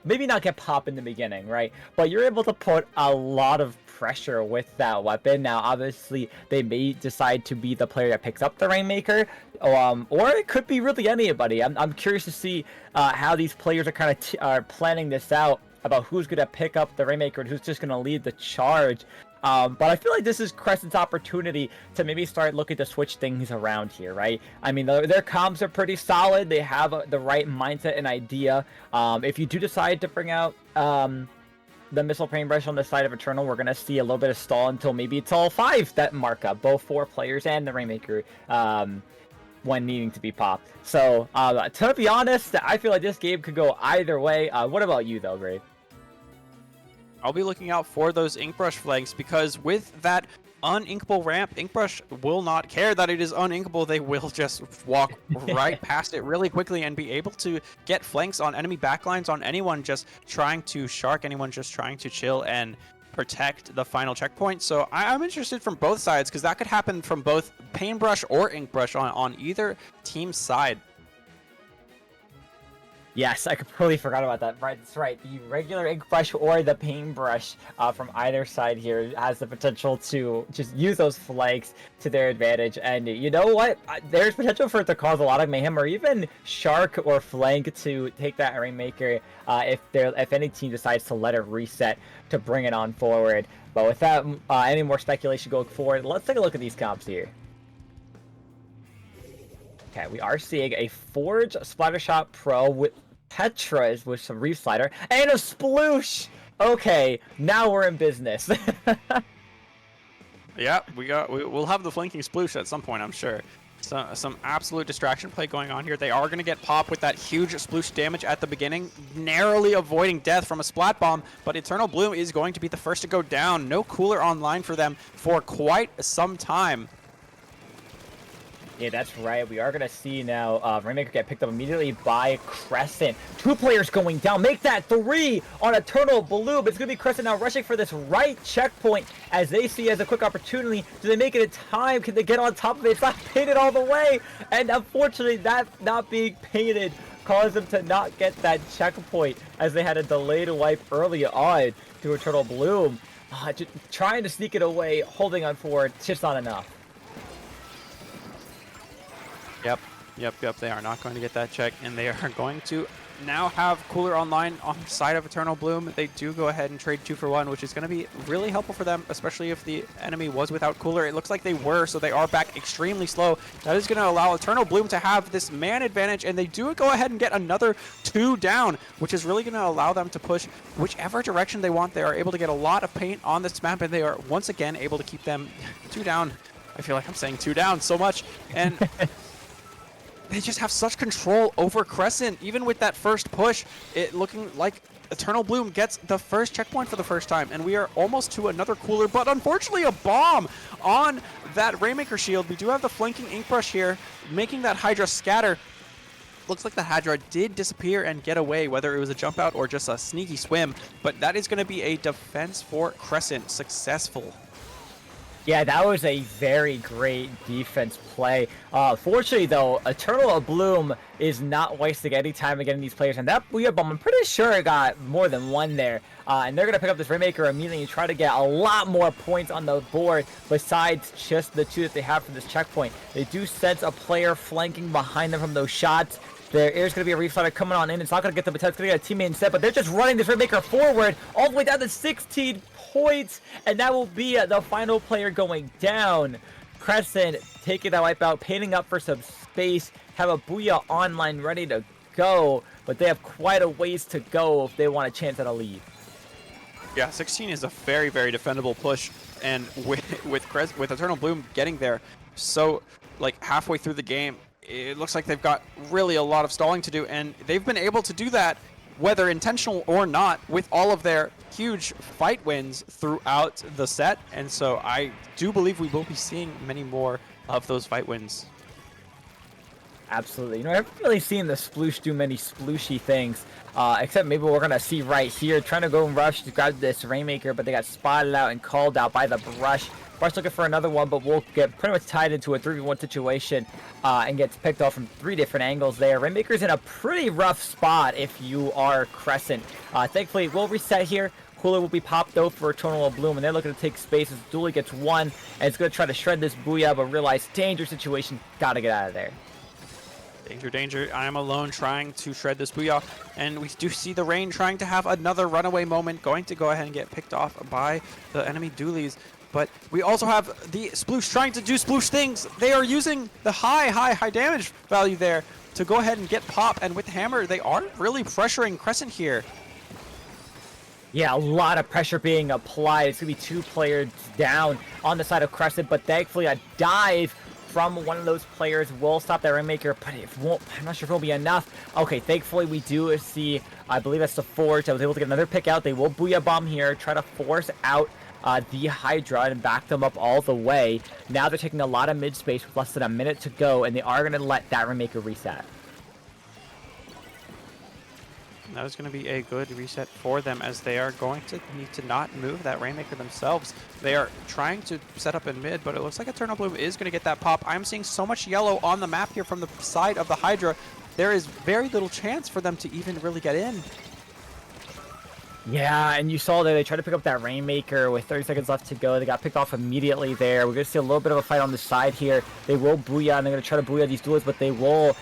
maybe not get pop in the beginning, right? But you're able to put a lot of pressure with that weapon. Now, obviously, they may decide to be the player that picks up the Rainmaker, or it could be really anybody. I'm curious to see how these players are kind of are planning this out about who's going to pick up the Rainmaker and who's just going to lead the charge. But I feel like this is Crescent's opportunity to maybe start looking to switch things around here, right? I mean, their comms are pretty solid. They have the right mindset and idea. If you do decide to bring out the Missile Paintbrush on the side of Eternal, we're going to see a little bit of stall until maybe it's all 5 that mark up, both 4 players and the Rainmaker, when needing to be popped. So, to be honest, I feel like this game could go either way. What about you, though, Grave? I'll be looking out for those Inkbrush flanks because with that uninkable ramp, Inkbrush will not care that it is uninkable. They will just walk right past it really quickly and be able to get flanks on enemy backlines, on anyone just trying to shark, anyone just trying to chill and protect the final checkpoint. So I'm interested from both sides because that could happen from both Paintbrush or Inkbrush on either team's side. Yes, I completely forgot about that. Right, that's right. The regular Inkbrush or the Paintbrush from either side here has the potential to just use those flanks to their advantage. And you know what? There's potential for it to cause a lot of mayhem, or even shark or flank to take that Rainmaker if any team decides to let it reset to bring it on forward. But without any more speculation going forward, let's take a look at these comps here. Okay, we are seeing a Forge Splattershot Pro with Petras with some Reef Slider and a Sploosh. Okay, now we're in business. Yeah, we'll have the flanking Sploosh at some point, I'm sure. So, some absolute distraction play going on here. They are going to get popped with that huge Sploosh damage at the beginning, narrowly avoiding death from a Splat Bomb, but Eternal Bloom is going to be the first to go down. No cooler online for them for quite some time. Yeah, that's right. We are going to see now Rainmaker get picked up immediately by Crescent. 2 players going down. Make that 3 on Eternal Bloom. It's going to be Crescent now rushing for this right checkpoint as they see as a quick opportunity. Do they make it in time? Can they get on top of it? It's not painted all the way. And unfortunately, that not being painted caused them to not get that checkpoint as they had a delayed wipe early on to Eternal Bloom. Just trying to sneak it away, holding on forward. It's just not enough. Yep. They are not going to get that check, and they are going to now have Cooler online on the side of Eternal Bloom. They do go ahead and trade 2 for 1, which is going to be really helpful for them, especially if the enemy was without Cooler. It looks like they were, so they are back extremely slow. That is going to allow Eternal Bloom to have this man advantage, and they do go ahead and get another 2 down, which is really going to allow them to push whichever direction they want. They are able to get a lot of paint on this map, and they are once again able to keep them 2 down. I feel like I'm saying 2 down so much, and they just have such control over Crescent. Even with that first push, it looking like Eternal Bloom gets the first checkpoint for the first time, and we are almost to another cooler, but unfortunately a bomb on that Rainmaker shield. We do have the flanking Ink Brush here, making that Hydra scatter. Looks like the Hydra did disappear and get away, whether it was a jump out or just a sneaky swim, but that is going to be a defense for Crescent, successful. Yeah, that was a very great defense play. Fortunately, though, Eternal Bloom is not wasting any time against these players. And that Booyah Bomb, I'm pretty sure it got more than one there. And they're going to pick up this Rainmaker immediately and try to get a lot more points on the board besides just the 2 that they have for this checkpoint. They do sense a player flanking behind them from those shots. There is going to be a Reef-Slider coming on in. It's not going to get the potential. It's going to get a teammate instead, but they're just running this Rainmaker forward all the way down to 16 points, and that will be the final player going down. Crescent taking that wipeout, painting up for some space, have a Booyah online ready to go, but they have quite a ways to go if they want a chance at a lead. Yeah, 16 is a very, very defendable push, and with Eternal Bloom getting there so like halfway through the game, it looks like they've got really a lot of stalling to do, and they've been able to do that, whether intentional or not, with all of their huge fight wins throughout the set. And so I do believe we will be seeing many more of those fight wins. Absolutely. You know, I haven't really seen the Sploosh do many splooshy things, except maybe we're going to see right here, trying to go and rush to grab this Rainmaker, but they got spotted out and called out by the Brush. Brush looking for another one, but we'll get pretty much tied into a 3v1 situation and gets picked off from 3 different angles there. Rainmaker's in a pretty rough spot if you are Crescent. Thankfully, we'll reset here. Cooler will be popped out for Eternal Bloom, and they're looking to take space as Dooley gets one, and it's going to try to shred this Booyah, but realize danger situation, gotta get out of there. Danger, danger. I am alone trying to shred this Booyah, and we do see the Rain trying to have another runaway moment, going to go ahead and get picked off by the enemy Doolies. But we also have the Sploosh trying to do Sploosh things. They are using the high damage value there to go ahead and get pop, and with Hammer, they are really pressuring Crescent here. Yeah, a lot of pressure being applied. It's going to be 2 players down on the side of Crescent, but thankfully a dive from one of those players will stop that Rainmaker, but it won't, I'm not sure if it'll be enough. Okay, thankfully we do see, I believe that's the Forge. I was able to get another pick out. They will Booyah Bomb here, try to force out the Hydra and back them up all the way. Now they're taking a lot of mid space with less than a minute to go, and they are going to let that Rainmaker reset. That is going to be a good reset for them, as they are going to need to not move that Rainmaker themselves. They are trying to set up in mid, but it looks like Eternal Bloom is going to get that pop. I'm seeing so much yellow on the map here from the side of the Hydra. There is very little chance for them to even really get in. Yeah, and you saw that they tried to pick up that Rainmaker with 30 seconds left to go. They got picked off immediately there. We're going to see a little bit of a fight on the side here. They will Booyah, and they're going to try to Booyah these duelists, but they will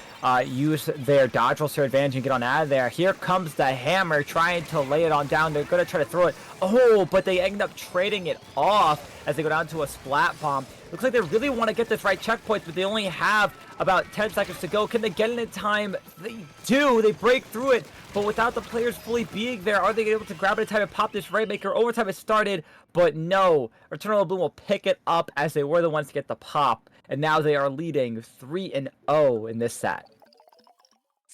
use their dodge rolls to their advantage and get on out of there. Here comes the Hammer trying to lay it on down. They're going to try to throw it. Oh, but they end up trading it off as they go down to a Splat Bomb. Looks like they really want to get this right checkpoint, but they only have about 10 seconds to go. Can they get it in time? They do. They break through it, but without the players fully being there, are they able to grab it in time and pop this Rainmaker? Overtime has started, but no. Eternal Bloom will pick it up as they were the ones to get the pop, and now they are leading 3-0 in this set.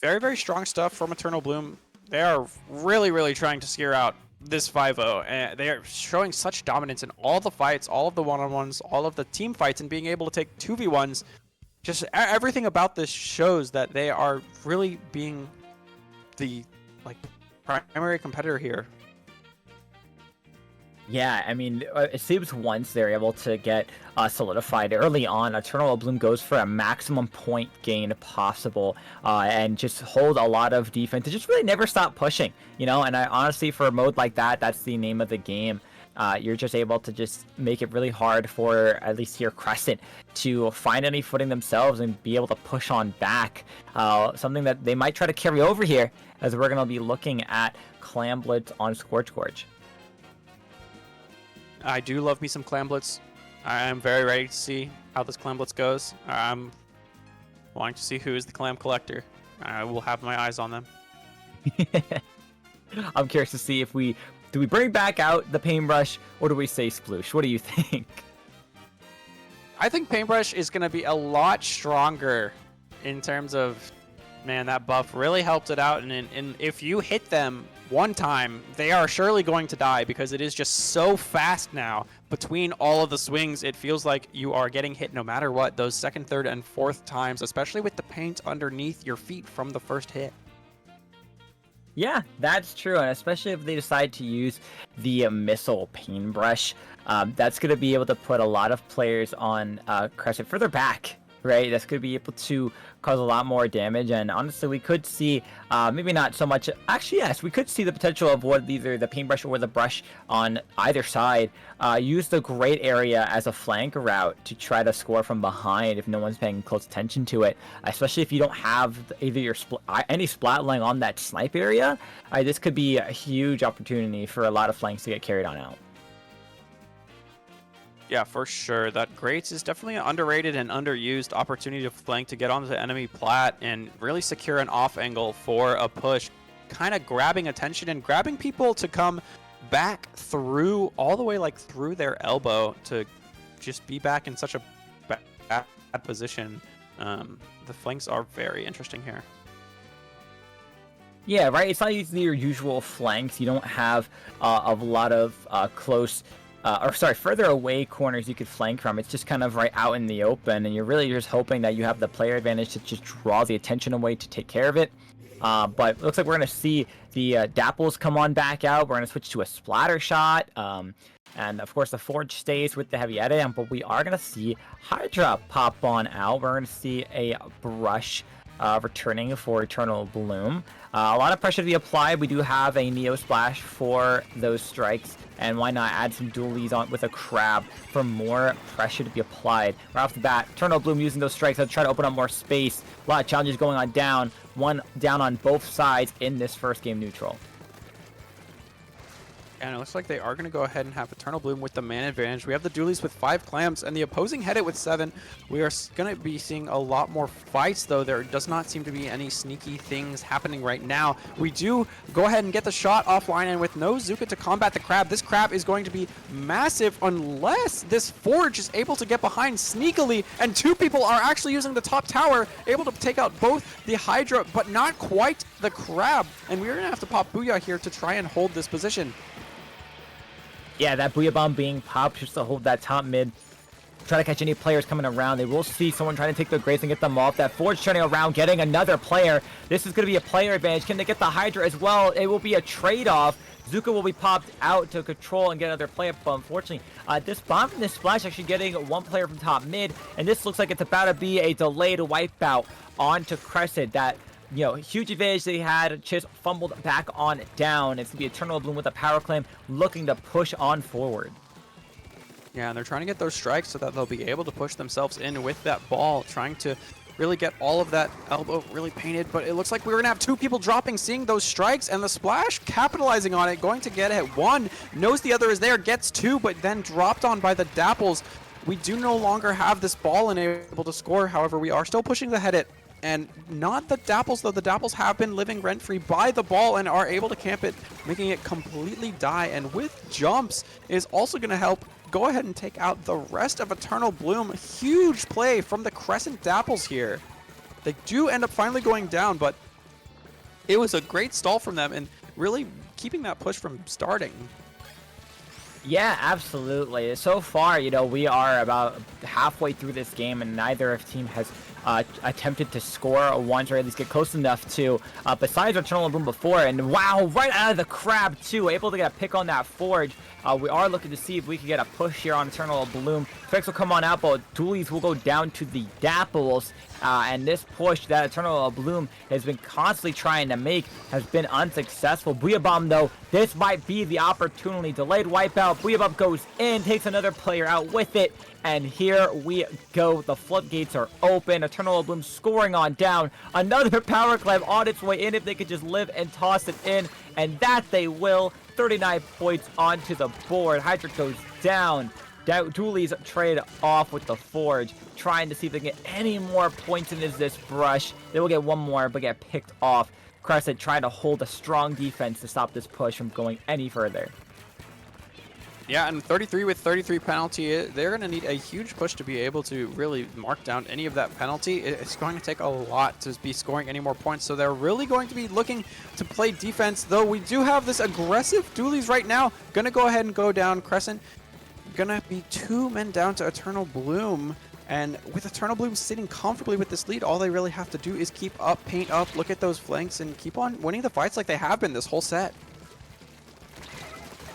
Very, very strong stuff from Eternal Bloom. They are really trying to scare out this 5-0, and they are showing such dominance in all the fights, all of the one-on-ones, all of the team fights, and being able to take 2v1s. Just everything about this shows that they are really being the primary competitor here. Yeah, I mean, it seems once they're able to get solidified early on, Eternal Bloom goes for a maximum point gain possible and just hold a lot of defense and just really never stop pushing, you know? And I honestly, for a mode like that, that's the name of the game. You're just able to just make it really hard for, at least here, Crescent to find any footing themselves and be able to push on back. Something that they might try to carry over here, as we're going to be looking at Clam Blitz on Scorch Gorge. I do love me some Clam Blitz. I am very ready to see how this Clam Blitz goes. I'm wanting to see who is the Clam Collector. I will have my eyes on them. I'm curious to see if do we bring back out the Paintbrush, or do we say Sploosh? What do you think? I think Paintbrush is going to be a lot stronger in terms of, man, that buff really helped it out. And if you hit them one time, they are surely going to die because it is just so fast now. Between all of the swings, it feels like you are getting hit no matter what, those second, third, and fourth times, especially with the paint underneath your feet from the first hit. Yeah, that's true, and especially if they decide to use the missile paintbrush, that's going to be able to put a lot of players on Crescent further back, right? That's going to be able to cause a lot more damage, and honestly, we could see, maybe not so much, actually, yes, we could see the potential of what either the paintbrush or the brush on either side use the great area as a flank route to try to score from behind if no one's paying close attention to it, especially if you don't have either your any splat line on that snipe area. This could be a huge opportunity for a lot of flanks to get carried on out. Yeah, for sure. That Greats is definitely an underrated and underused opportunity to flank to get onto the enemy plat and really secure an off angle for a push, kind of grabbing attention and grabbing people to come back through, all the way like through their elbow to just be back in such a bad position. The flanks are very interesting here. Yeah, right. It's not usually your usual flanks. You don't have a lot of close, further away corners you could flank from. It's just kind of right out in the open, and you're really just hoping that you have the player advantage to just draw the attention away to take care of it. But it looks like we're going to see the Dapples come on back out. We're going to switch to a splatter shot. And of course, the Forge stays with the heavy edit, but we are going to see Hydra pop on out. We're going to see a brush returning for Eternal Bloom. A lot of pressure to be applied. We do have a Neo Splash for those strikes, and why not add some dualies on with a Crab for more pressure to be applied. Right off the bat, Eternal Bloom using those strikes to try to open up more space. A lot of challenges going on down. One down on both sides in this first game neutral. And it looks like they are going to go ahead and have Eternal Bloom with the man advantage. We have the dualies with 5 clams and the opposing head it with 7. We are going to be seeing a lot more fights, though. There does not seem to be any sneaky things happening right now. We do go ahead and get the shot offline, and with no Zuka to combat the Crab, this Crab is going to be massive unless this Forge is able to get behind sneakily, and 2 people are actually using the top tower, able to take out both the Hydra, but not quite the Crab. And we're going to have to pop Booyah here to try and hold this position. Yeah, that Booyah Bomb being popped just to hold that top mid. Try to catch any players coming around. They will see someone trying to take their Grace and get them off. That Forge turning around, getting another player. This is going to be a player advantage. Can they get the Hydra as well? It will be a trade-off. Zuka will be popped out to control and get another player, but unfortunately, this bomb from this splash actually getting one player from top mid, and this looks like it's about to be a delayed wipeout onto Crescent. That, you know, huge advantage they had, just fumbled back on down. It's going to be Eternal Bloom with a power claim looking to push on forward. Yeah, and they're trying to get those strikes so that they'll be able to push themselves in with that ball, trying to really get all of that elbow really painted. But it looks like we're going to have 2 people dropping, seeing those strikes, and the Splash capitalizing on it, going to get it. One knows the other is there, gets 2, but then dropped on by the Dapples. We do no longer have this ball and able to score. However, we are still pushing the head it. And not the Dapples, though. The Dapples have been living rent-free by the ball and are able to camp it, making it completely die. And with jumps is also going to help go ahead and take out the rest of Eternal Bloom. Huge play from the Crescent Dapples here. They do end up finally going down, but it was a great stall from them and really keeping that push from starting. Yeah, absolutely. So far, you know, we are about halfway through this game, and neither team has attempted to score once, or at least get close enough to, besides Eternal Bloom before. And wow, right out of the Crab too, able to get a pick on that Forge. We are looking to see if we can get a push here on Eternal Bloom. Tricks will come on out, but dualies will go down to the Dapples. And this push that Eternal Bloom has been constantly trying to make has been unsuccessful. Booyah Bomb, though, this might be the opportunity. Delayed wipeout. Booyah Bomb goes in, takes another player out with it. And here we go. The floodgates are open. Eternal Bloom scoring on down. Another power climb on its way in if they could just live and toss it in. And that they will. 39 points onto the board. Hydra goes down. Dualies trade off with the Forge, trying to see if they can get any more points into this brush. They will get one more, but get picked off. Crescent trying to hold a strong defense to stop this push from going any further. Yeah, and 33 with 33 penalty, they're going to need a huge push to be able to really mark down any of that penalty. It's going to take a lot to be scoring any more points, so they're really going to be looking to play defense, though we do have this aggressive dualies right now. Going to go ahead and go down Crescent. Going to be 2 men down to Eternal Bloom, and with Eternal Bloom sitting comfortably with this lead, all they really have to do is keep up, paint up, look at those flanks, and keep on winning the fights like they have been this whole set.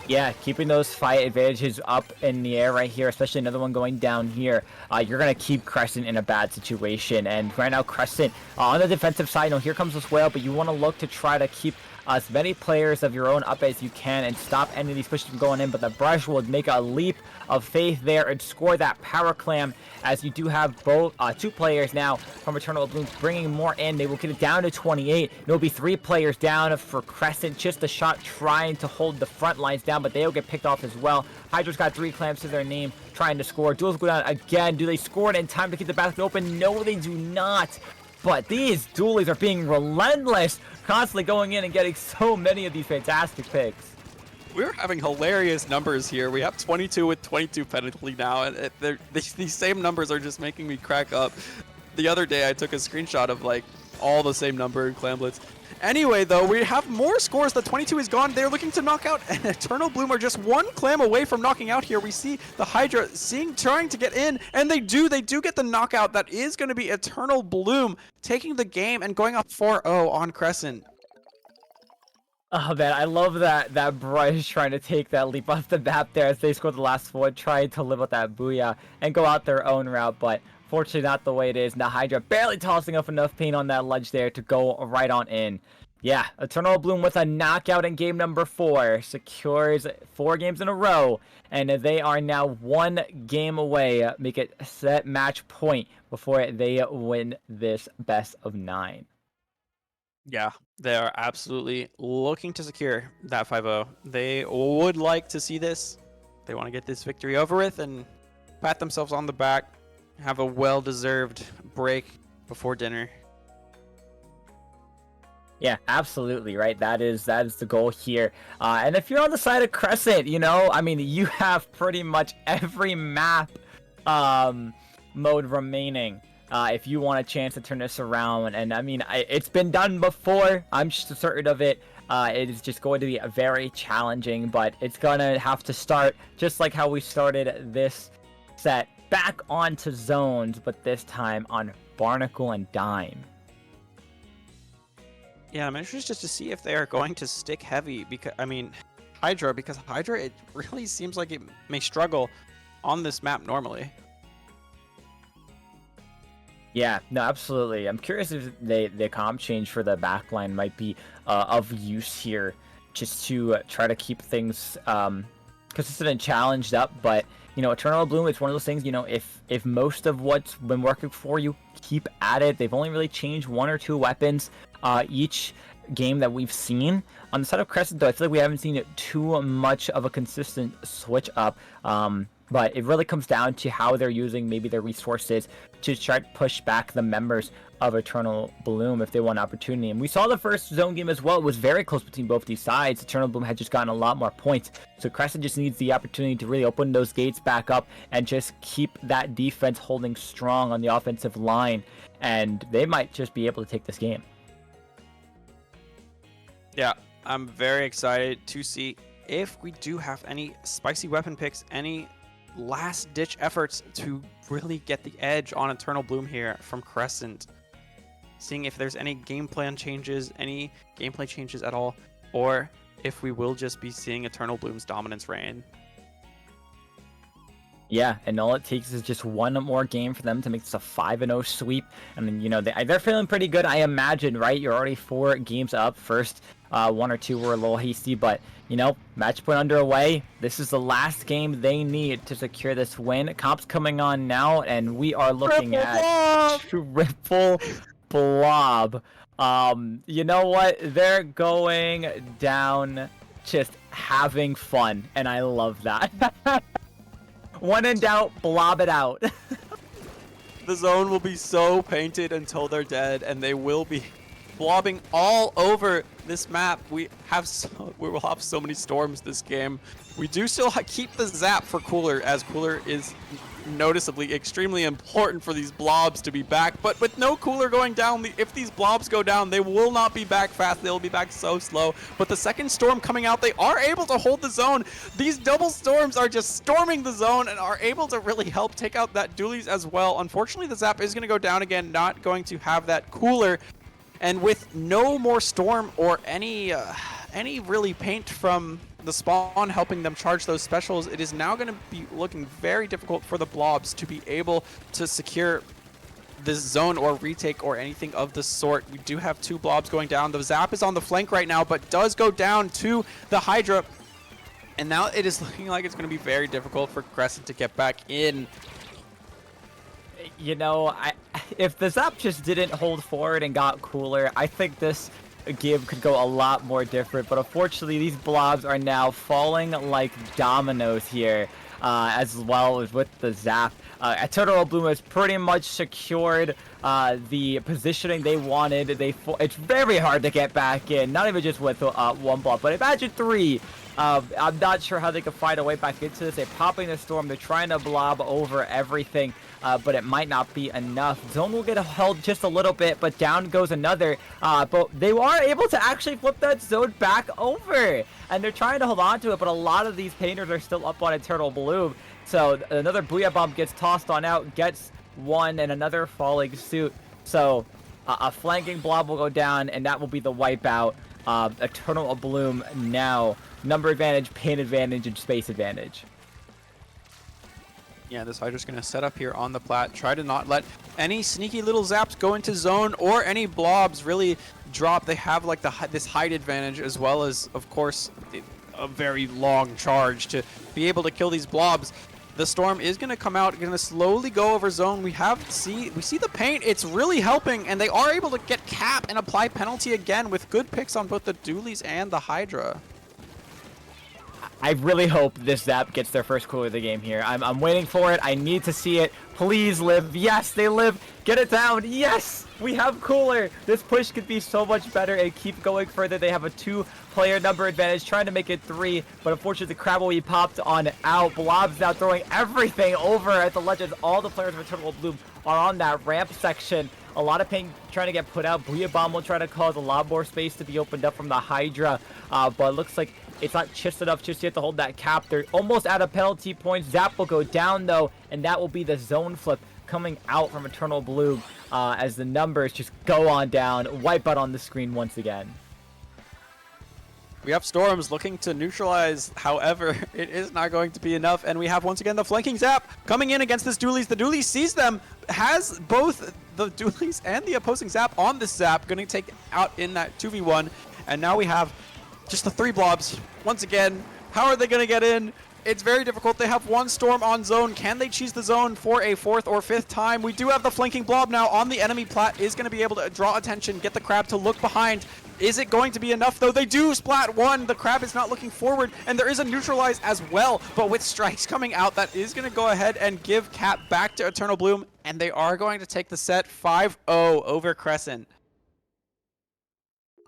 Yeah, keeping those fight advantages up in the air right here, especially another one going down here. You're going to keep Crescent in a bad situation. And right now, Crescent, on the defensive side, here comes this whale, but you want to look to try to keep as many players of your own up as you can and stop any of these pushes from going in. But the Brush will make a leap of faith there and score that power clam, as you do have both 2 players now from Eternal Bloom bringing more in. They will get it down to 28. There'll be 3 players down for Crescent. Just a shot trying to hold the front lines down, but they'll get picked off as well. Hydra's got 3 clams to their name, trying to score. Duels go down again. Do they score it in time to keep the basket open? No, they do not. But these dualies are being relentless, constantly going in and getting so many of these fantastic picks. We're having hilarious numbers here. We have 22 with 22 penalty now, and these same numbers are just making me crack up. The other day, I took a screenshot of like all the same number in Clamblitz. Anyway, though, we have more scores. The 22 is gone. They're looking to knock out, and Eternal Bloom are just 1 clam away from knocking out here. We see the Hydra trying to get in, and they do. They do get the knockout. That is going to be Eternal Bloom taking the game and going up 4-0 on Crescent. Oh man, I love that Brush trying to take that leap off the map there as they score the last one, trying to live with that booyah and go out their own route, but fortunately not the way it is. Now Hydra barely tossing up enough paint on that ledge there to go right on in. Yeah, Eternal Bloom with a knockout in game number 4, secures 4 games in a row, and they are now 1 game away, make it set match point before they win this best of 9. Yeah, they are absolutely looking to secure that 5-0. They would like to see this. They want to get this victory over with and pat themselves on the back, have a well-deserved break before dinner. Yeah, absolutely, right? That is the goal here. And if you're on the side of Crescent, I mean, you have pretty much every map mode remaining. If you want a chance to turn this around, and I mean, it's been done before. I'm just certain of it. It is just going to be very challenging, but it's gonna have to start just like how we started this set, back onto zones, but this time on Barnacle and Dime. Yeah, I'm interested just to see if they are going to stick heavy, because Hydra, it really seems like it may struggle on this map normally. Yeah, no, absolutely. I'm curious if the comp change for the backline might be of use here, just to try to keep things consistent and challenged up. But Eternal Bloom, it's one of those things. If most of what's been working for you, keep at it. They've only really changed 1 or 2 weapons each game that we've seen. On the side of Crescent, though, I feel like we haven't seen too much of a consistent switch up. But it really comes down to how they're using maybe their resources to try to push back the members of Eternal Bloom if they want an opportunity. And we saw the first zone game as well. It was very close between both these sides. Eternal Bloom had just gotten a lot more points. So Crescent just needs the opportunity to really open those gates back up and just keep that defense holding strong on the offensive line. And they might just be able to take this game. Yeah, I'm very excited to see if we do have any spicy weapon picks, any last-ditch efforts to really get the edge on Eternal Bloom here from Crescent. Seeing if there's any game plan changes, any gameplay changes at all, or if we will just be seeing Eternal Bloom's dominance reign. Yeah, and all it takes is just 1 more game for them to make this a 5-0 sweep. And then, they're feeling pretty good, I imagine, right? You're already 4 games up. First 1 or 2 were a little hasty, but, match point underway. This is the last game they need to secure this win. Comp's coming on now, and we are looking at Triple Blob. You know what? They're going down just having fun, and I love that. When in doubt, blob it out. The zone will be so painted until they're dead, and they will be blobbing all over this map. We will have so many storms this game. We do still keep the zap for Cooler, as Cooler is noticeably extremely important for these blobs to be back. But with no Cooler going down, if these blobs go down, they will not be back fast. They'll be back so slow. But the second storm coming out, they are able to hold the zone. These double storms are just storming the zone and are able to really help take out that dualies as well. Unfortunately, the zap is going to go down again, not going to have that Cooler. And with no more storm or any really paint from the spawn helping them charge those specials, it is now going to be looking very difficult for the blobs to be able to secure this zone or retake or anything of the sort. We do have 2 blobs going down. The zap is on the flank right now, but does go down to the Hydra. And now it is looking like it's going to be very difficult for Crescent to get back in. You know, if the zap just didn't hold forward and got Cooler, I think this game could go a lot more different. But unfortunately, these blobs are now falling like dominoes here, as well as with the zap. Eternal Bloom has pretty much secured the positioning they wanted. It's very hard to get back in, not even just with 1 blob, but imagine 3. I'm not sure how they can find a way back into this. They're popping the storm. They're trying to blob over everything, but it might not be enough. Zone will get held just a little bit, but down goes another. But they are able to actually flip that zone back over, and they're trying to hold on to it, but a lot of these painters are still up on Eternal Bloom. So another Booyah Bomb gets tossed on out, gets 1, and another falling suit. So a flanking blob will go down, and that will be the wipeout. Eternal Bloom now. Number advantage, paint advantage, and space advantage. Yeah, this Hydra's going to set up here on the plat, try to not let any sneaky little zaps go into zone or any blobs really drop. They have like this height advantage, as well as, of course, a very long charge to be able to kill these blobs. The storm is going to come out, going to slowly go over zone. We see the paint. It's really helping, and they are able to get cap and apply penalty again with good picks on both the dualies and the Hydra. I really hope this zap gets their first Cooler of the game here. I'm waiting for it. I need to see it. Please live. Yes, they live. Get it down. Yes, we have Cooler. This push could be so much better and keep going further. They have a 2-player number advantage, trying to make it 3, but unfortunately the crab will be popped on out. Blobs now throwing everything over at the Legends. All the players of Eternal Bloom are on that ramp section. A lot of paint trying to get put out. Booyah Bomb will try to cause a lot more space to be opened up from the Hydra, but it looks like it's not just enough just yet to hold that cap. They're almost out of penalty points. Zap will go down, though, and that will be the zone flip coming out from Eternal Bloom as the numbers just go on down. Wipe out on the screen once again. We have Storms looking to neutralize, however, it is not going to be enough, and we have once again the flanking zap coming in against this dualies. The dualies sees them, has both the dualies and the opposing zap on this zap, going to take out in that 2v1, and now we have just the 3 blobs. Once again, how are they going to get in? It's very difficult. They have 1 storm on zone. Can they cheese the zone for a 4th or 5th time? We do have the flanking blob now on the enemy plat. Is going to be able to draw attention, get the crab to look behind. Is it going to be enough, though? They do splat 1. The crab is not looking forward, and there is a neutralize as well. But with strikes coming out, that is going to go ahead and give cap back to Eternal Bloom, and they are going to take the set 5-0 over Crescent.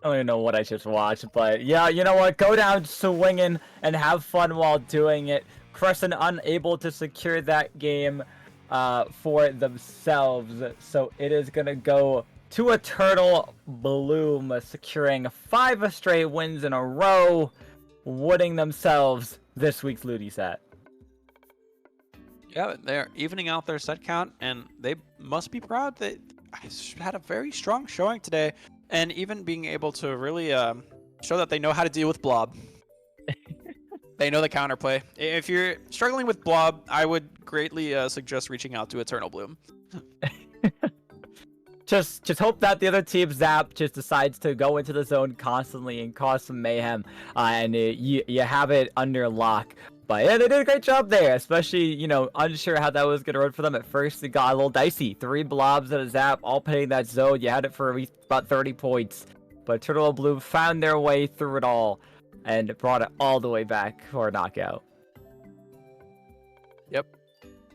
I don't even know what I just watched, but yeah, you know what? Go down swinging and have fun while doing it. Crescent unable to secure that game for themselves, so it is going to go to Eternal Bloom, securing 5 straight wins in a row, winning themselves this week's LUTI set. Yeah, they're evening out their set count, and they must be proud. They had a very strong showing today. And even being able to really show that they know how to deal with Blob. They know the counterplay. If you're struggling with Blob, I would greatly suggest reaching out to Eternal Bloom. Just hope that the other team Zap just decides to go into the zone constantly and cause some mayhem, and you have it under lock. But yeah, they did a great job there, especially, you know, unsure how that was going to run for them at first. It got a little dicey. 3 blobs and a zap, all pitting that zone. You had it for about 30 points. But Eternal Bloom found their way through it all and brought it all the way back for a knockout. Yep.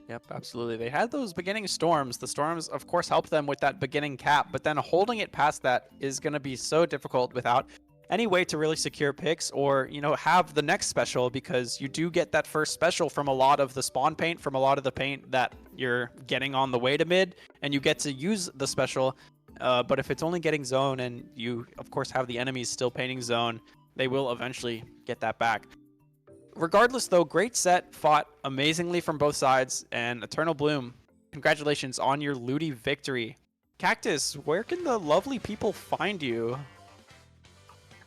Yep, absolutely. They had those beginning storms. The storms, of course, help them with that beginning cap, but then holding it past that is going to be so difficult without any way to really secure picks or, have the next special, because you do get that first special from a lot of the spawn paint, from a lot of the paint that you're getting on the way to mid, and you get to use the special. But if it's only getting zone and you, of course, have the enemies still painting zone, they will eventually get that back. Regardless, though, great set, fought amazingly from both sides, and Eternal Bloom, congratulations on your LUTI victory. Cactus, where can the lovely people find you?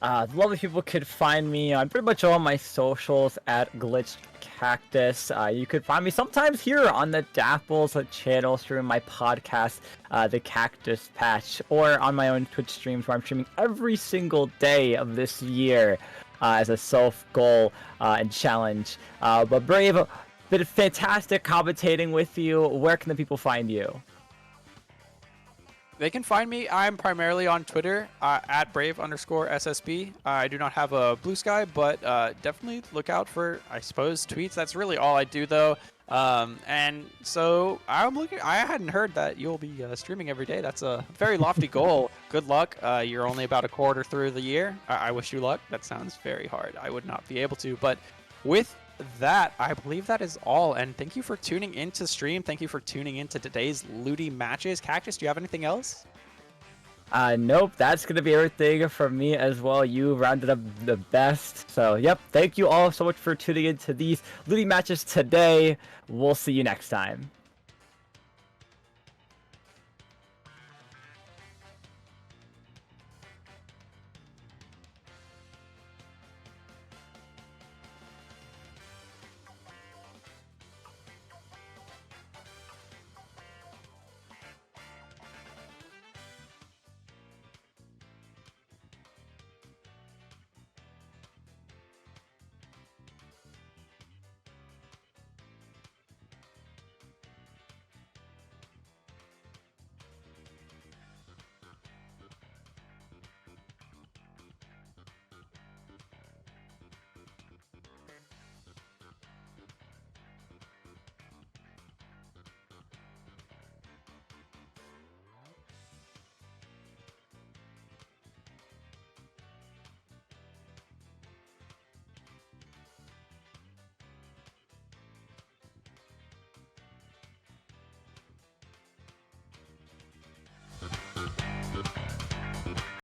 The lovely people could find me on pretty much all my socials at Glitched Cactus. You could find me sometimes here on the Dapple's channel, streaming my podcast, The Cactus Patch, or on my own Twitch streams where I'm streaming every single day of this year. As a self-goal and challenge. But Brave, been fantastic commentating with you. Where can the people find you? They can find me. I'm primarily on Twitter at Brave_SSB. I do not have a blue sky, but definitely look out for, I suppose, tweets. That's really all I do, though. And so I'm looking. I hadn't heard that you'll be streaming every day. That's a very lofty goal. Good luck. You're only about a quarter through the year. I wish you luck. That sounds very hard. I would not be able to. But with that, I believe that is all. And thank you for tuning into stream. Thank you for tuning into today's LUTI matches. Cactus, do you have anything else? Nope, that's gonna be everything from me as well. You rounded up the best. So, yep, thank you all so much for tuning into these LUTI matches today. We'll see you next time.